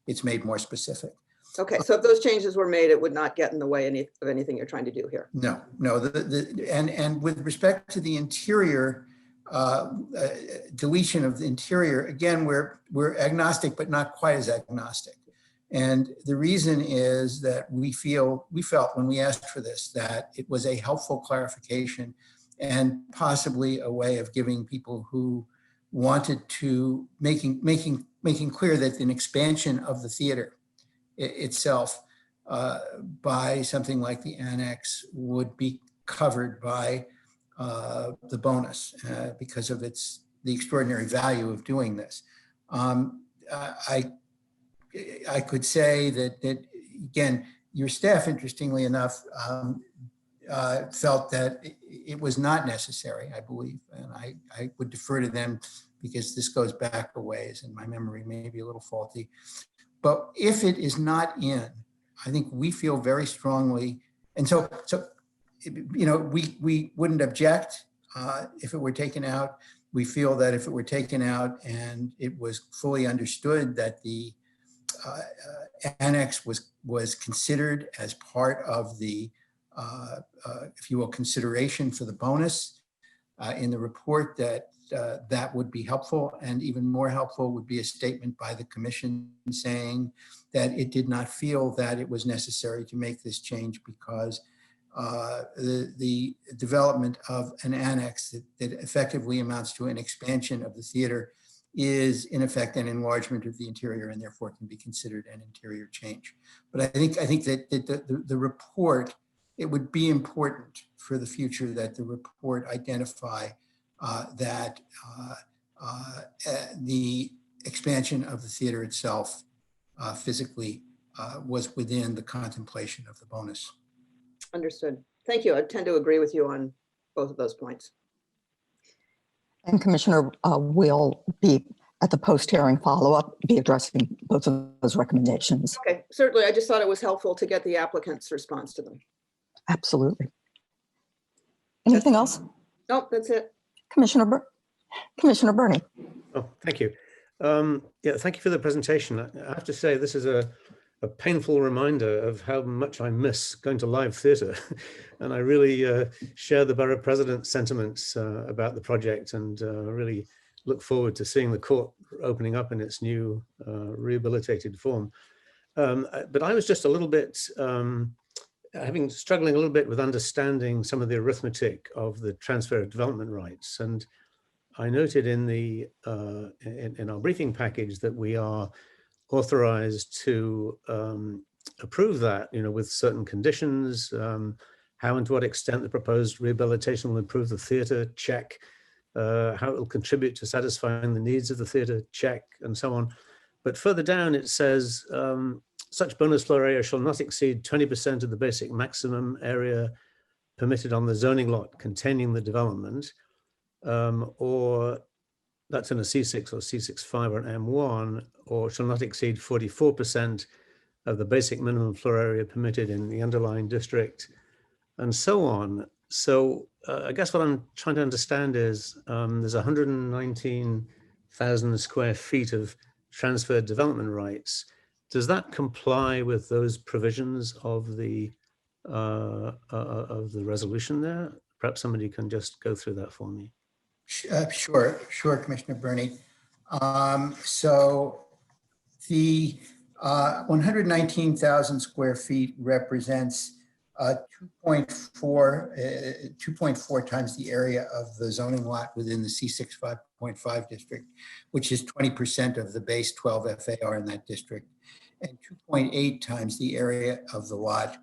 it's made more specific. Okay, so if those changes were made, it would not get in the way of anything you're trying to do here. No. And with respect to the interior, deletion of the interior, again, we're agnostic, but not quite as agnostic. And the reason is that we felt when we asked for this, that it was a helpful clarification and possibly a way of giving people who wanted to, making clear that an expansion of the theater itself by something like the annex would be covered by the bonus because of the extraordinary value of doing this. I could say that again, your staff, interestingly enough, felt that it was not necessary, I believe, and I would defer to them because this goes back a ways and my memory may be a little faulty. But if it is not in, I think we feel very strongly, and so you know, we wouldn't object if it were taken out. We feel that if it were taken out and it was fully understood that the annex was considered as part of the, if you will, consideration for the bonus in the report, that would be helpful. And even more helpful would be a statement by the commission saying that it did not feel that it was necessary to make this change because the development of an annex that effectively amounts to an expansion of the theater is in effect an enlargement of the interior and therefore can be considered an interior change. But I think that the report, it would be important for the future that the report identify that the expansion of the theater itself physically was within the contemplation of the bonus. Understood. Thank you. I tend to agree with you on both of those points. And Commissioner will be at the post-hearing follow-up, be addressing both of those recommendations. Okay, certainly. I just thought it was helpful to get the applicant's response to them. Absolutely. Anything else? Nope, that's it. Commissioner Burney. Oh, thank you. Yeah, thank you for the presentation. I have to say this is a painful reminder of how much I miss going to live theatre. And I really share the borough president's sentiments about the project, and really look forward to seeing the court opening up in its new rehabilitated form. But I was just a little bit, struggling a little bit with understanding some of the arithmetic of the transfer of development rights. And I noted in the in our briefing package that we are authorized to approve that, with certain conditions, how and to what extent the proposed rehabilitation will improve the theatre, check, how it will contribute to satisfying the needs of the theatre, check, and so on. But further down it says, such bonus floor area shall not exceed 20% of the basic maximum area permitted on the zoning lot containing the development, or that's in a C6 or C65 or an M1, or shall not exceed 44% of the basic minimum floor area permitted in the underlying district, and so on. So I guess what I'm trying to understand is there's 119,000 square feet of transferred development rights. Does that comply with those provisions of the resolution there? Perhaps somebody can just go through that for me. Sure, Commissioner Burney. So the 119,000 square feet represents 2.4 times the area of the zoning lot within the C6 5.5 district, which is 20% of the base 12 FAR in that district, and 2.8 times the area of the lot,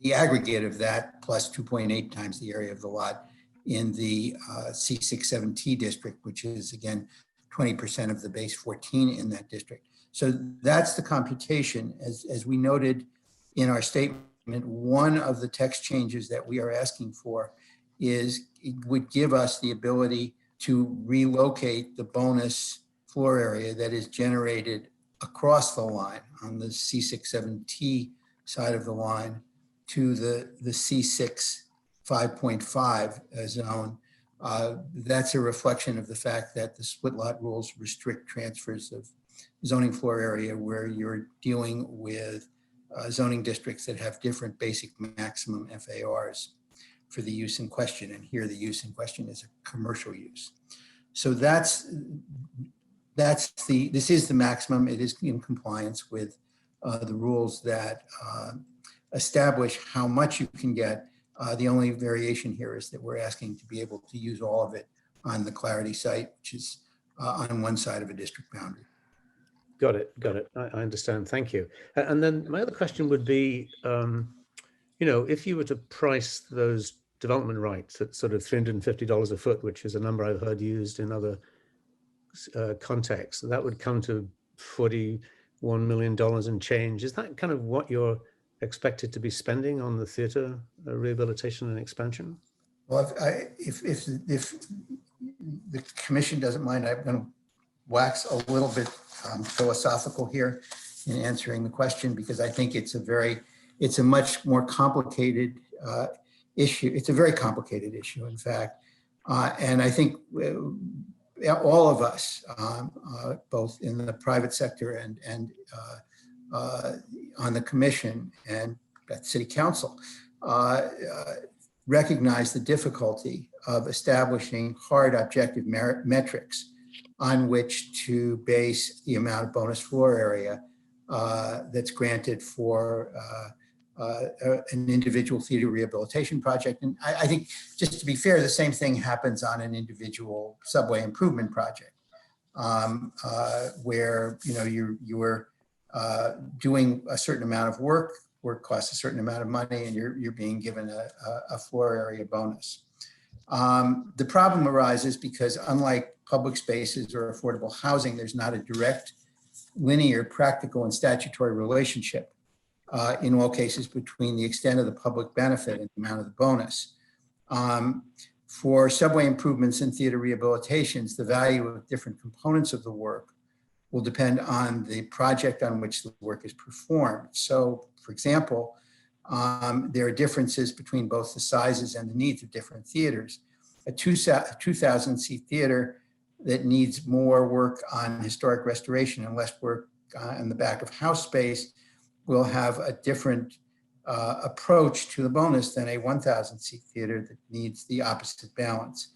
the aggregate of that, plus 2.8 times the area of the lot in the C67T district, which is again 20% of the base 14 in that district. So that's the computation. As we noted in our statement, one of the text changes that we are asking for is it would give us the ability to relocate the bonus floor area that is generated across the line on the C67T side of the line to the C6 5.5 zone. That's a reflection of the fact that the split lot rules restrict transfers of zoning floor area where you're dealing with zoning districts that have different basic maximum FARs for the use in question. And here the use in question is a commercial use. So this is the maximum. It is in compliance with the rules that establish how much you can get. The only variation here is that we're asking to be able to use all of it on the Clarity site, which is on one side of a district boundary. Got it. I understand. Thank you. And then my other question would be, if you were to price those development rights at sort of $350 a foot, which is a number I've heard used in other contexts, that would come to $41 million and change. Is that kind of what you're expected to be spending on the theatre rehabilitation and expansion? Well, if the commission doesn't mind, I'm going to wax a little bit philosophical here in answering the question, because I think it's a much more complicated issue. It's a very complicated issue, in fact. And I think all of us, both in the private sector and on the commission and at city council, recognize the difficulty of establishing hard objective metrics on which to base the amount of bonus floor area that's granted for an individual theater rehabilitation project. And I think, just to be fair, the same thing happens on an individual subway improvement project, where you're doing a certain amount of work costs a certain amount of money, and you're being given a floor area bonus. The problem arises because, unlike public spaces or affordable housing, there's not a direct, linear, practical, and statutory relationship in all cases between the extent of the public benefit and the amount of the bonus. For subway improvements and theater rehabilitations, the value of different components of the work will depend on the project on which the work is performed. So, for example, There are differences between both the sizes and the needs of different theaters. A 2,000-seat theater that needs more work on historic restoration and less work in the back of house space will have a different approach to the bonus than a 1,000-seat theater that needs the opposite balance.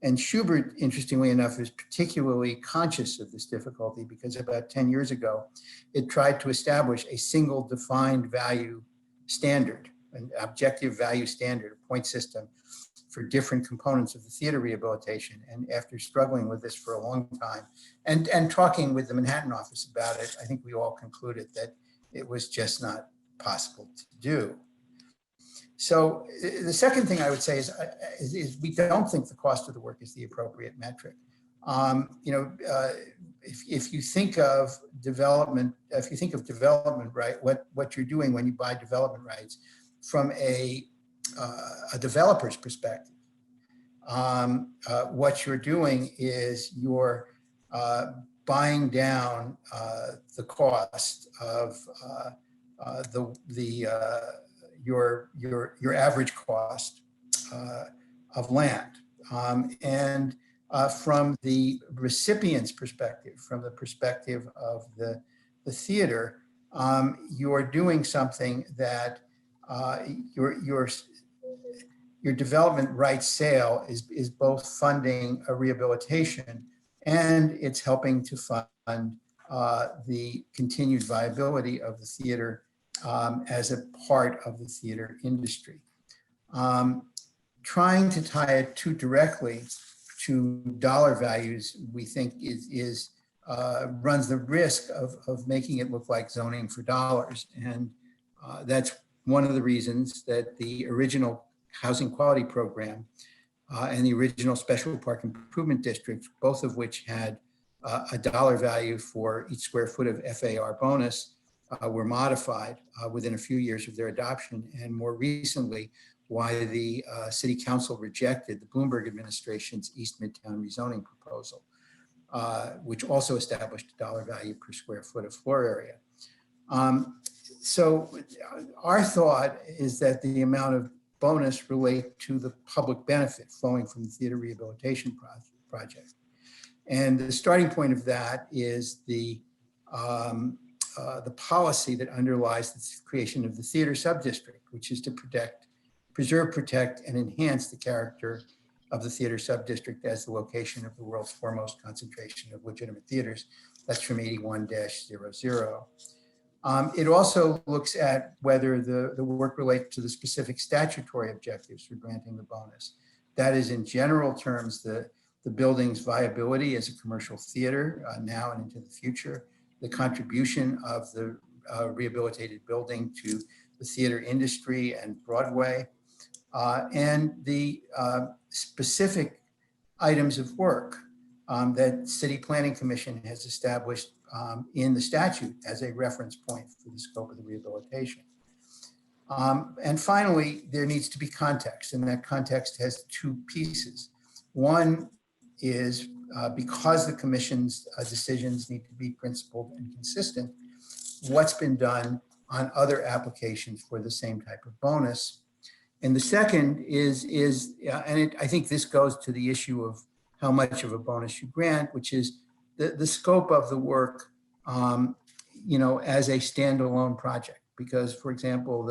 And Schubert, interestingly enough, is particularly conscious of this difficulty because about 10 years ago, it tried to establish a single defined value standard, an objective value standard, a point system for different components of the theater rehabilitation. And after struggling with this for a long time and talking with the Manhattan office about it, I think we all concluded that it was just not possible to do. So the second thing I would say is we don't think the cost of the work is the appropriate metric. If you think of development, right, what you're doing when you buy development rights from a developer's perspective, what you're doing is you're buying down the cost of your average cost of land. And from the recipient's perspective, from the perspective of the theater, you're doing something that your development rights sale is both funding a rehabilitation and it's helping to fund the continued viability of the theater as a part of the theater industry. Trying to tie it too directly to dollar values, we think runs the risk of making it look like zoning for dollars. And that's one of the reasons that the original housing quality program and the original special park improvement district, both of which had a dollar value for each square foot of FAR bonus, were modified within a few years of their adoption, and more recently, why the City Council rejected the Bloomberg administration's East Midtown rezoning proposal, which also established a dollar value per square foot of floor area. So our thought is that the amount of bonus relate to the public benefit flowing from the theater rehabilitation project. And the starting point of that is the policy that underlies the creation of the theater subdistrict, which is to preserve, protect, and enhance the character of the theater subdistrict as the location of the world's foremost concentration of legitimate theaters. That's from 81-00. It also looks at whether the work relates to the specific statutory objectives for granting the bonus. That is, in general terms, the building's viability as a commercial theater now and into the future, the contribution of the rehabilitated building to the theater industry and Broadway, and the specific items of work that City Planning Commission has established in the statute as a reference point for the scope of the rehabilitation. And finally, there needs to be context, and that context has two pieces. One is because the commission's decisions need to be principled and consistent, what's been done on other applications for the same type of bonus. And the second I think this goes to the issue of how much of a bonus you grant, which is the scope of the work, as a standalone project. Because, for example,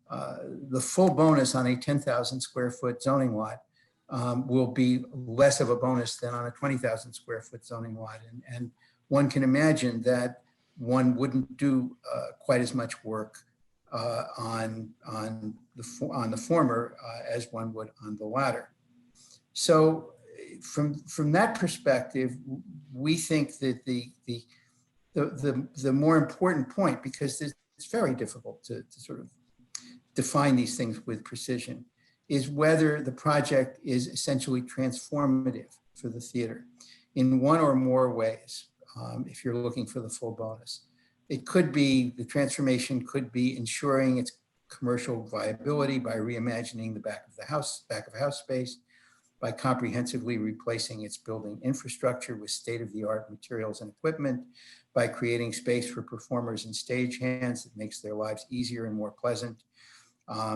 the full bonus on a 10,000 square foot zoning lot will be less of a bonus than on a 20,000 square foot zoning lot. And one can imagine that one wouldn't do quite as much work on the former as one would on the latter. So from that perspective, we think that the more important point, because it's very difficult to sort of define these things with precision, is whether the project is essentially transformative for the theater in one or more ways, if you're looking for the full bonus. It could be, the transformation could be ensuring its commercial viability by reimagining the back of house space, by comprehensively replacing its building infrastructure with state-of-the-art materials and equipment, by creating space for performers and stagehands that makes their lives easier and more pleasant,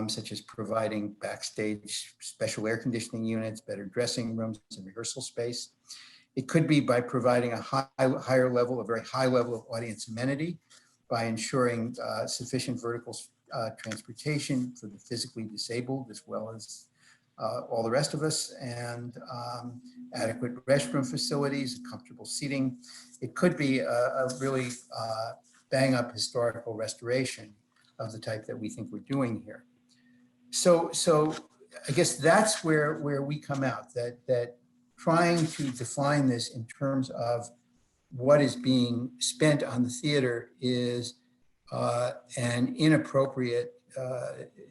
such as providing backstage special air conditioning units, better dressing rooms, and rehearsal space. It could be by providing a higher level, a very high level of audience amenity, by ensuring sufficient vertical transportation for the physically disabled as well as all the rest of us, and adequate restroom facilities, comfortable seating. It could be a really bang up historical restoration of the type that we think we're doing here. So I guess that's where we come out, that trying to define this in terms of what is being spent on the theater is an inappropriate,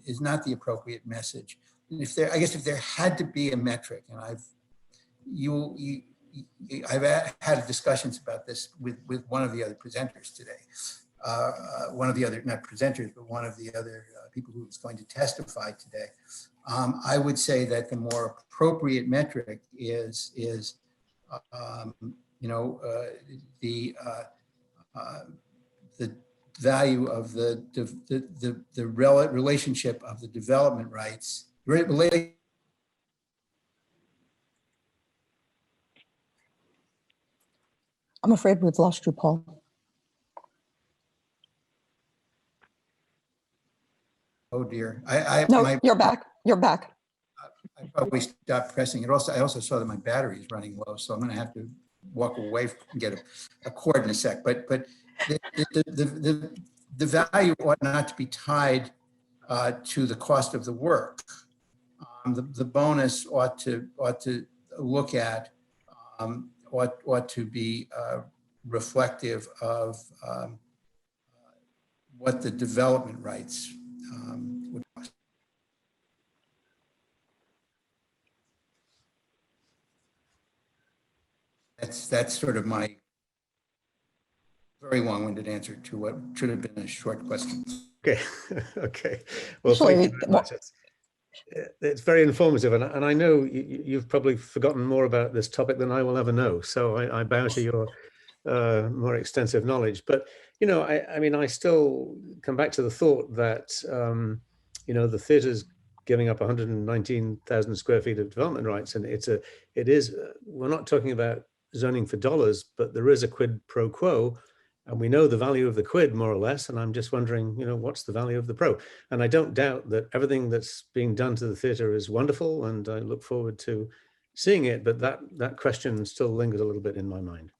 is not the appropriate message. If there, I guess if there had to be a metric, and I've had discussions about this with one of the other presenters today, one of the other, not presenters, but one of the other people who is going to testify today. I would say that the more appropriate metric is the value of the relationship of the development rights. I'm afraid we've lost you, Paul. Oh dear. You're back. You're back. I probably stopped pressing it. I also saw that my battery is running low, so I'm going to have to walk away and get a cord in a sec. But the value ought not to be tied to the cost of the work. The bonus ought to look at ought to be reflective of what the development rights would cost. That's sort of my very long-winded answer to what should have been a short question. Okay, okay. Well, thank you very much. It's very informative, and I know you've probably forgotten more about this topic than I will ever know. So I bow to your more extensive knowledge. But I mean, I still come back to the thought that the theatre's giving up 119,000 square feet of development rights, and we're not talking about zoning for dollars, but there is a quid pro quo. And we know the value of the quid, more or less, and I'm just wondering, what's the value of the pro? And I don't doubt that everything that's being done to the theatre is wonderful, and I look forward to seeing it, but that question still lingers a little bit in my mind.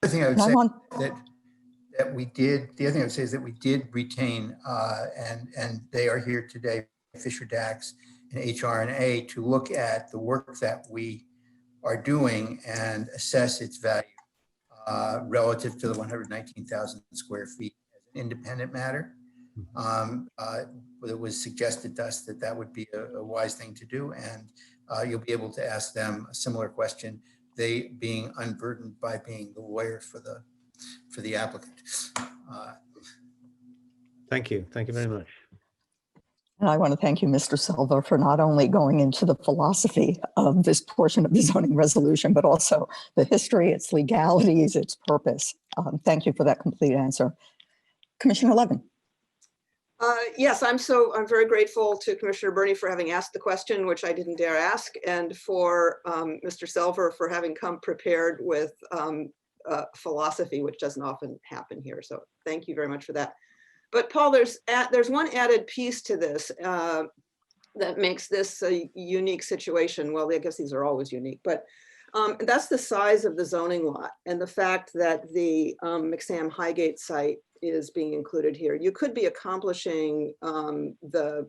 The other thing I would say that we did, the other thing I would say is that we did retain, and they are here today, Fisher Dax and HR&A, to look at the work that we are doing and assess its value. Relative to the 119,000 square feet as an independent matter. It was suggested to us that would be a wise thing to do, and you'll be able to ask them a similar question, they being unburdened by being the lawyer for the applicant. Thank you very much. And I want to thank you, Mr. Silva, for not only going into the philosophy of this portion of the zoning resolution, but also the history, its legalities, its purpose. Thank you for that complete answer. Commissioner Levin. Yes, I'm very grateful to Commissioner Burney for having asked the question, which I didn't dare ask, and for Mr. Silva for having come prepared with philosophy, which doesn't often happen here. So thank you very much for that. But Paul, there's one added piece to this that makes this a unique situation. Well, I guess these are always unique, but that's the size of the zoning lot and the fact that the McSam Highgate site is being included here. You could be accomplishing the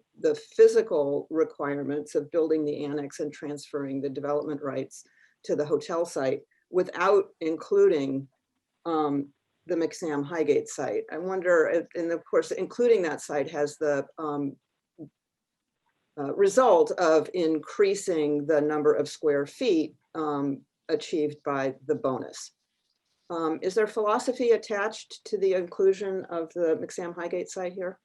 physical requirements of building the annex and transferring the development rights to the hotel site without including the McSam Highgate site. I wonder if, and of course, including that site has the result of increasing the number of square feet achieved by the bonus. Is there philosophy attached to the inclusion of the McSam Highgate site here?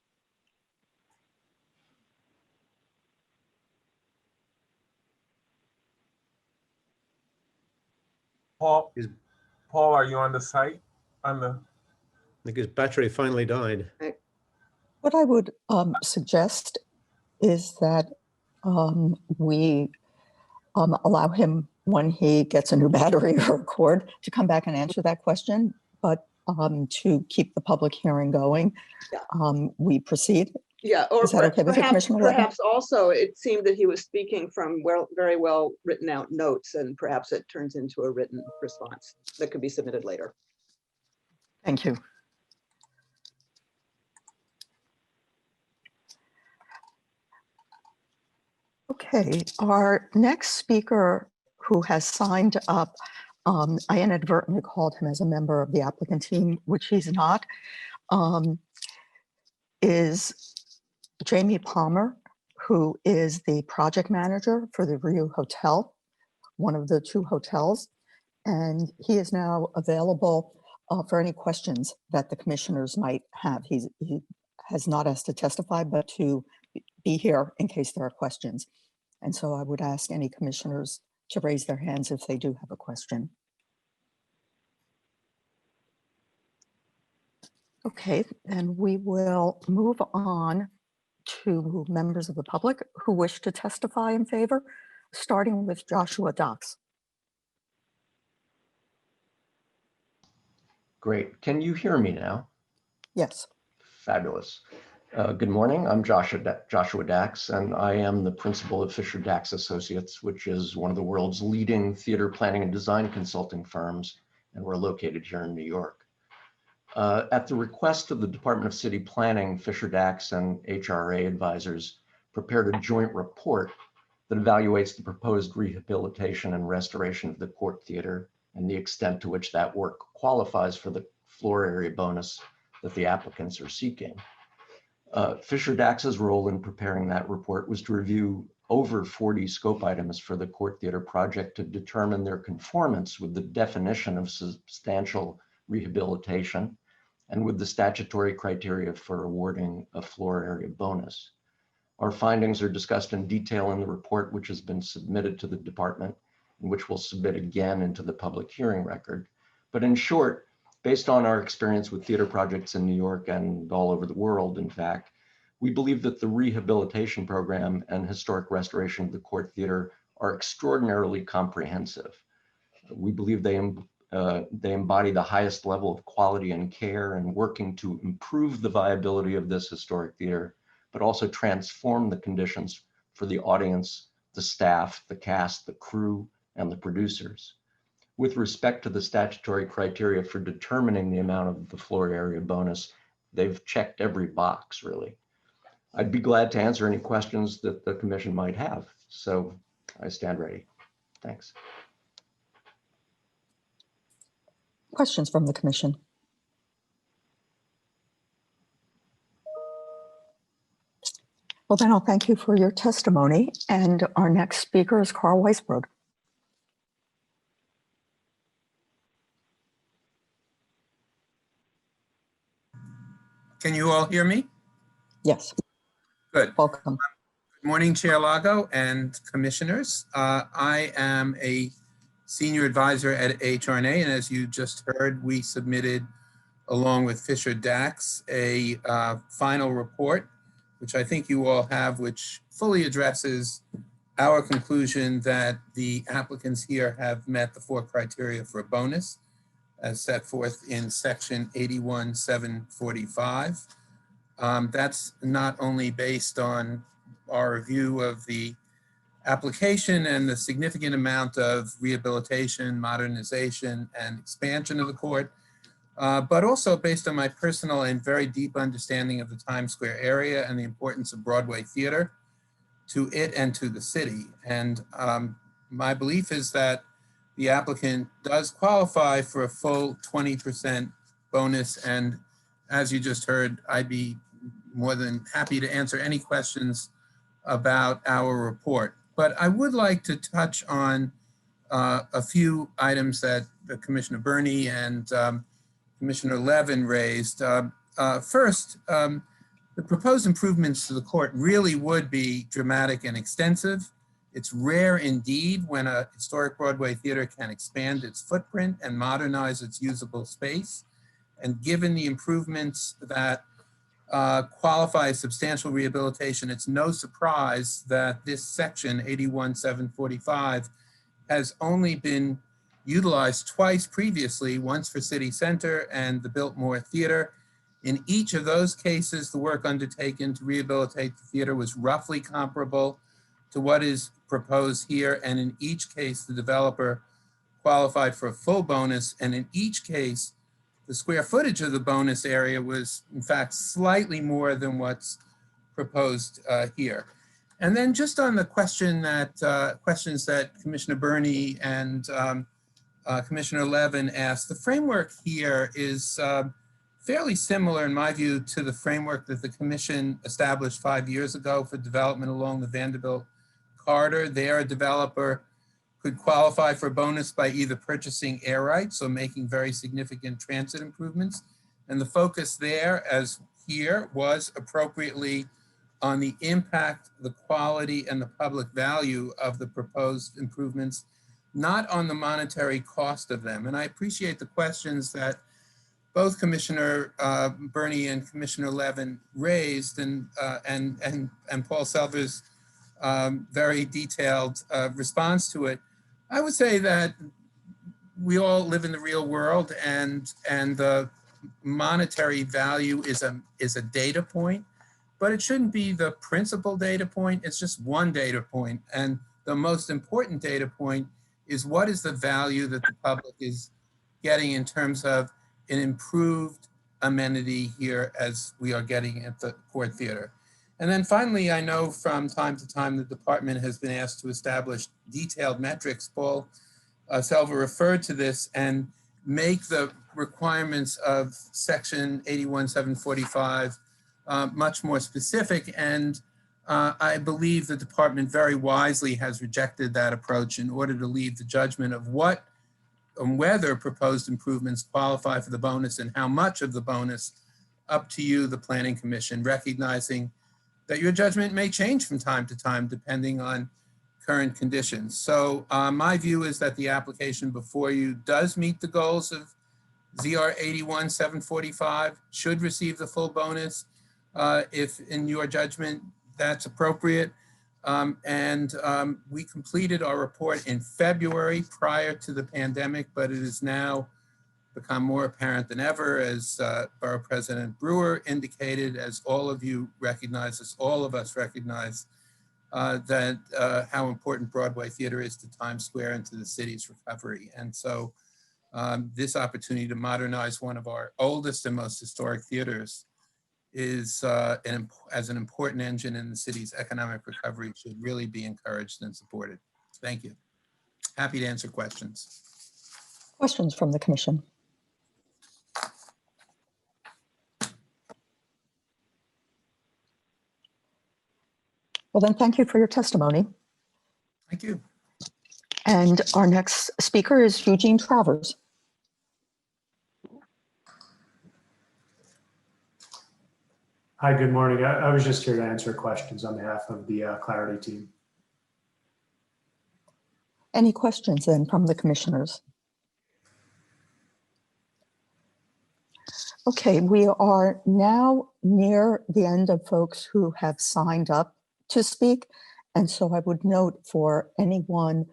Paul, are you on the site? I think his battery finally died. What I would suggest is that we allow him, when he gets a new battery or a cord, to come back and answer that question. But to keep the public hearing going, we proceed. Yeah, or Is that okay with you, perhaps, Commissioner Levin? perhaps also it seemed that he was speaking from very well written out notes, and perhaps it turns into a written response that could be submitted later. Thank you. Okay, our next speaker who has signed up, I inadvertently called him as a member of the applicant team, which he's not, is Jamie Palmer, who is the project manager for the Rio Hotel, one of the 2 hotels. And he is now available for any questions that the commissioners might have. He has not asked to testify, but to be here in case there are questions. And so I would ask any commissioners to raise their hands if they do have a question. Okay, and we will move on to members of the public who wish to testify in favor, starting with Joshua Dox. Great. Can you hear me now? Yes. Fabulous. Good morning. I'm Joshua Dax, and I am the principal of Fisher Dax Associates, which is one of the world's leading theater planning and design consulting firms, and we're located here in New York. At the request of the Department of City Planning, Fisher Dax and HRA advisors prepared a joint report that evaluates the proposed rehabilitation and restoration of the Court Theater and the extent to which that work qualifies for the floor area bonus that the applicants are seeking. Fisher Dax's role in preparing that report was to review over 40 scope items for the Court Theater project to determine their conformance with the definition of substantial rehabilitation and with the statutory criteria for awarding a floor area bonus. Our findings are discussed in detail in the report, which has been submitted to the department and which we'll submit again into the public hearing record. But in short, based on our experience with theater projects in New York and all over the world, in fact, we believe that the rehabilitation program and historic restoration of the Court Theater are extraordinarily comprehensive. We believe they embody the highest level of quality and care in working to improve the viability of this historic theater, but also transform the conditions for the audience, the staff, the cast, the crew, and the producers. With respect to the statutory criteria for determining the amount of the floor area bonus, they've checked every box, really. I'd be glad to answer any questions that the commission might have. So I stand ready. Thanks. Questions from the commission? Well, then I'll thank you for your testimony. And our next speaker is Carl Weisbrod. Can you all hear me? Yes. Good. Welcome. Good morning, Chair Lago and commissioners. I am a senior advisor at HRNA, and as you just heard, we submitted, along with Fisher Dax, a final report, which I think you all have, which fully addresses our conclusion that the applicants here have met the 4 criteria for a bonus, as set forth in section 81-745. That's not only based on our review of the application and the significant amount of rehabilitation, modernization, and expansion of the court, but also based on my personal and very deep understanding of the Times Square area and the importance of Broadway theater to it and to the city. And my belief is that the applicant does qualify for a full 20% bonus. And as you just heard, I'd be more than happy to answer any questions about our report. But I would like to touch on a few items that Commissioner Burney and Commissioner Levin raised. First, the proposed improvements to the court really would be dramatic and extensive. It's rare indeed when a historic Broadway theater can expand its footprint and modernize its usable space. And given the improvements that qualify as substantial rehabilitation, it's no surprise that this section 81-745 has only been utilized twice previously, once for City Center and the Biltmore Theater. In each of those cases, the work undertaken to rehabilitate the theater was roughly comparable to what is proposed here. And in each case, the developer qualified for a full bonus. And in each case, the square footage of the bonus area was in fact slightly more than what's proposed here. And then just on the question that questions that Commissioner Burney and Commissioner Levin asked, the framework here is fairly similar, in my view, to the framework that the Commission established 5 years ago for development along the Vanderbilt corridor. There, a developer could qualify for a bonus by either purchasing air rights or making very significant transit improvements. And the focus there, as here, was appropriately on the impact, the quality, and the public value of the proposed improvements, not on the monetary cost of them. And I appreciate the questions that both Commissioner Burney and Commissioner Levin raised, and Paul Selver's very detailed response to it. I would say that we all live in the real world, and the monetary value is a data point, but it shouldn't be the principal data point. It's just one data point. And the most important data point is what is the value that the public is getting in terms of an improved amenity here as we are getting at the Court Theater. And then finally, I know from time to time the department has been asked to establish detailed metrics. Paul Selver referred to this, and make the requirements of section 81-745 much more specific. And I believe the department very wisely has rejected that approach in order to leave the judgment of what and whether proposed improvements qualify for the bonus and how much of the bonus up to you, the Planning Commission, recognizing that your judgment may change from time to time depending on current conditions. So my view is that the application before you does meet the goals of ZR 81-745, should receive the full bonus if in your judgment that's appropriate. We completed our report in February prior to the pandemic, but it has now become more apparent than ever, as Borough President Brewer indicated, as all of you recognize, as all of us recognize, that how important Broadway theater is to Times Square and to the city's recovery. And so this opportunity to modernize one of our oldest and most historic theaters is as an important engine in the city's economic recovery should really be encouraged and supported. Thank you. Happy to answer questions. Questions from the Commission? Well, then, thank you for your testimony. Thank you. And our next speaker is Eugene Travers. Hi, good morning. I was just here to answer questions on behalf of the Clarity team. Any questions then from the commissioners? Okay, we are now near the end of folks who have signed up to speak. And so I would note for anyone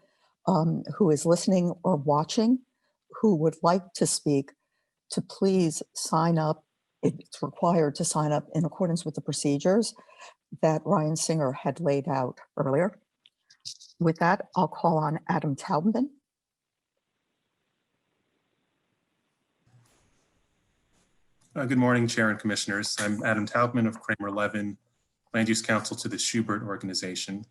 who is listening or watching who would like to speak to please sign up. It's required to sign up in accordance with the procedures that Ryan Singer had laid out earlier. With that, I'll call on Adam Taubman. Good morning, Chair and Commissioners. I'm Adam Taubman of Kramer Levin, Land Use Counsel to the Schubert Organization.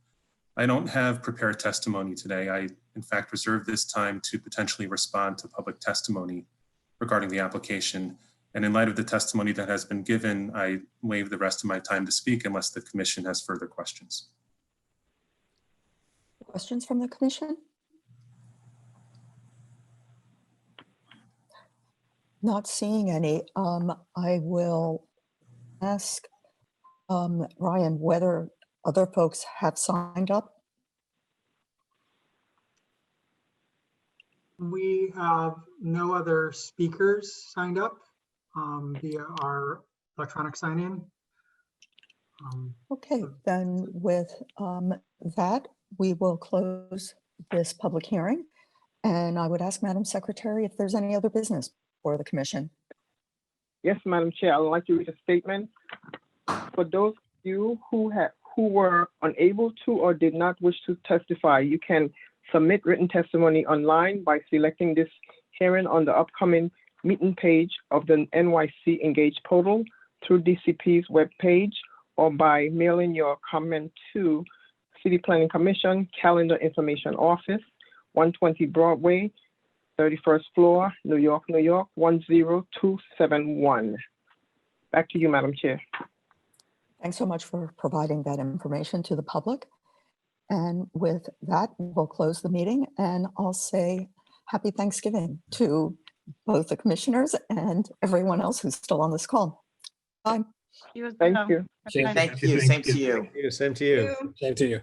I don't have prepared testimony today. I, in fact, reserved this time to potentially respond to public testimony regarding the application. And in light of the testimony that has been given, I waive the rest of my time to speak unless the Commission has further questions. Questions from the Commission? Not seeing any. I will ask Ryan whether other folks have signed up. We have no other speakers signed up via our electronic sign-in. Okay, then with that, we will close this public hearing. And I would ask Madam Secretary if there's any other business for the commission. Yes, Madam Chair, I would like to read a statement. For those of you who were unable to or did not wish to testify, you can submit written testimony online by selecting this hearing on the upcoming meeting page of the NYC Engage portal, through DCP's webpage, or by mailing your comment to City Planning Commission, Calendar Information Office, 120 Broadway, 31st floor, New York, New York, 10271. Back to you, Madam Chair. Thanks so much for providing that information to the public. And with that, we'll close the meeting, and I'll say happy Thanksgiving to both the commissioners and everyone else who's still on this call. Bye. Thank you. Thank you. Same to you. Same to you. Same to you.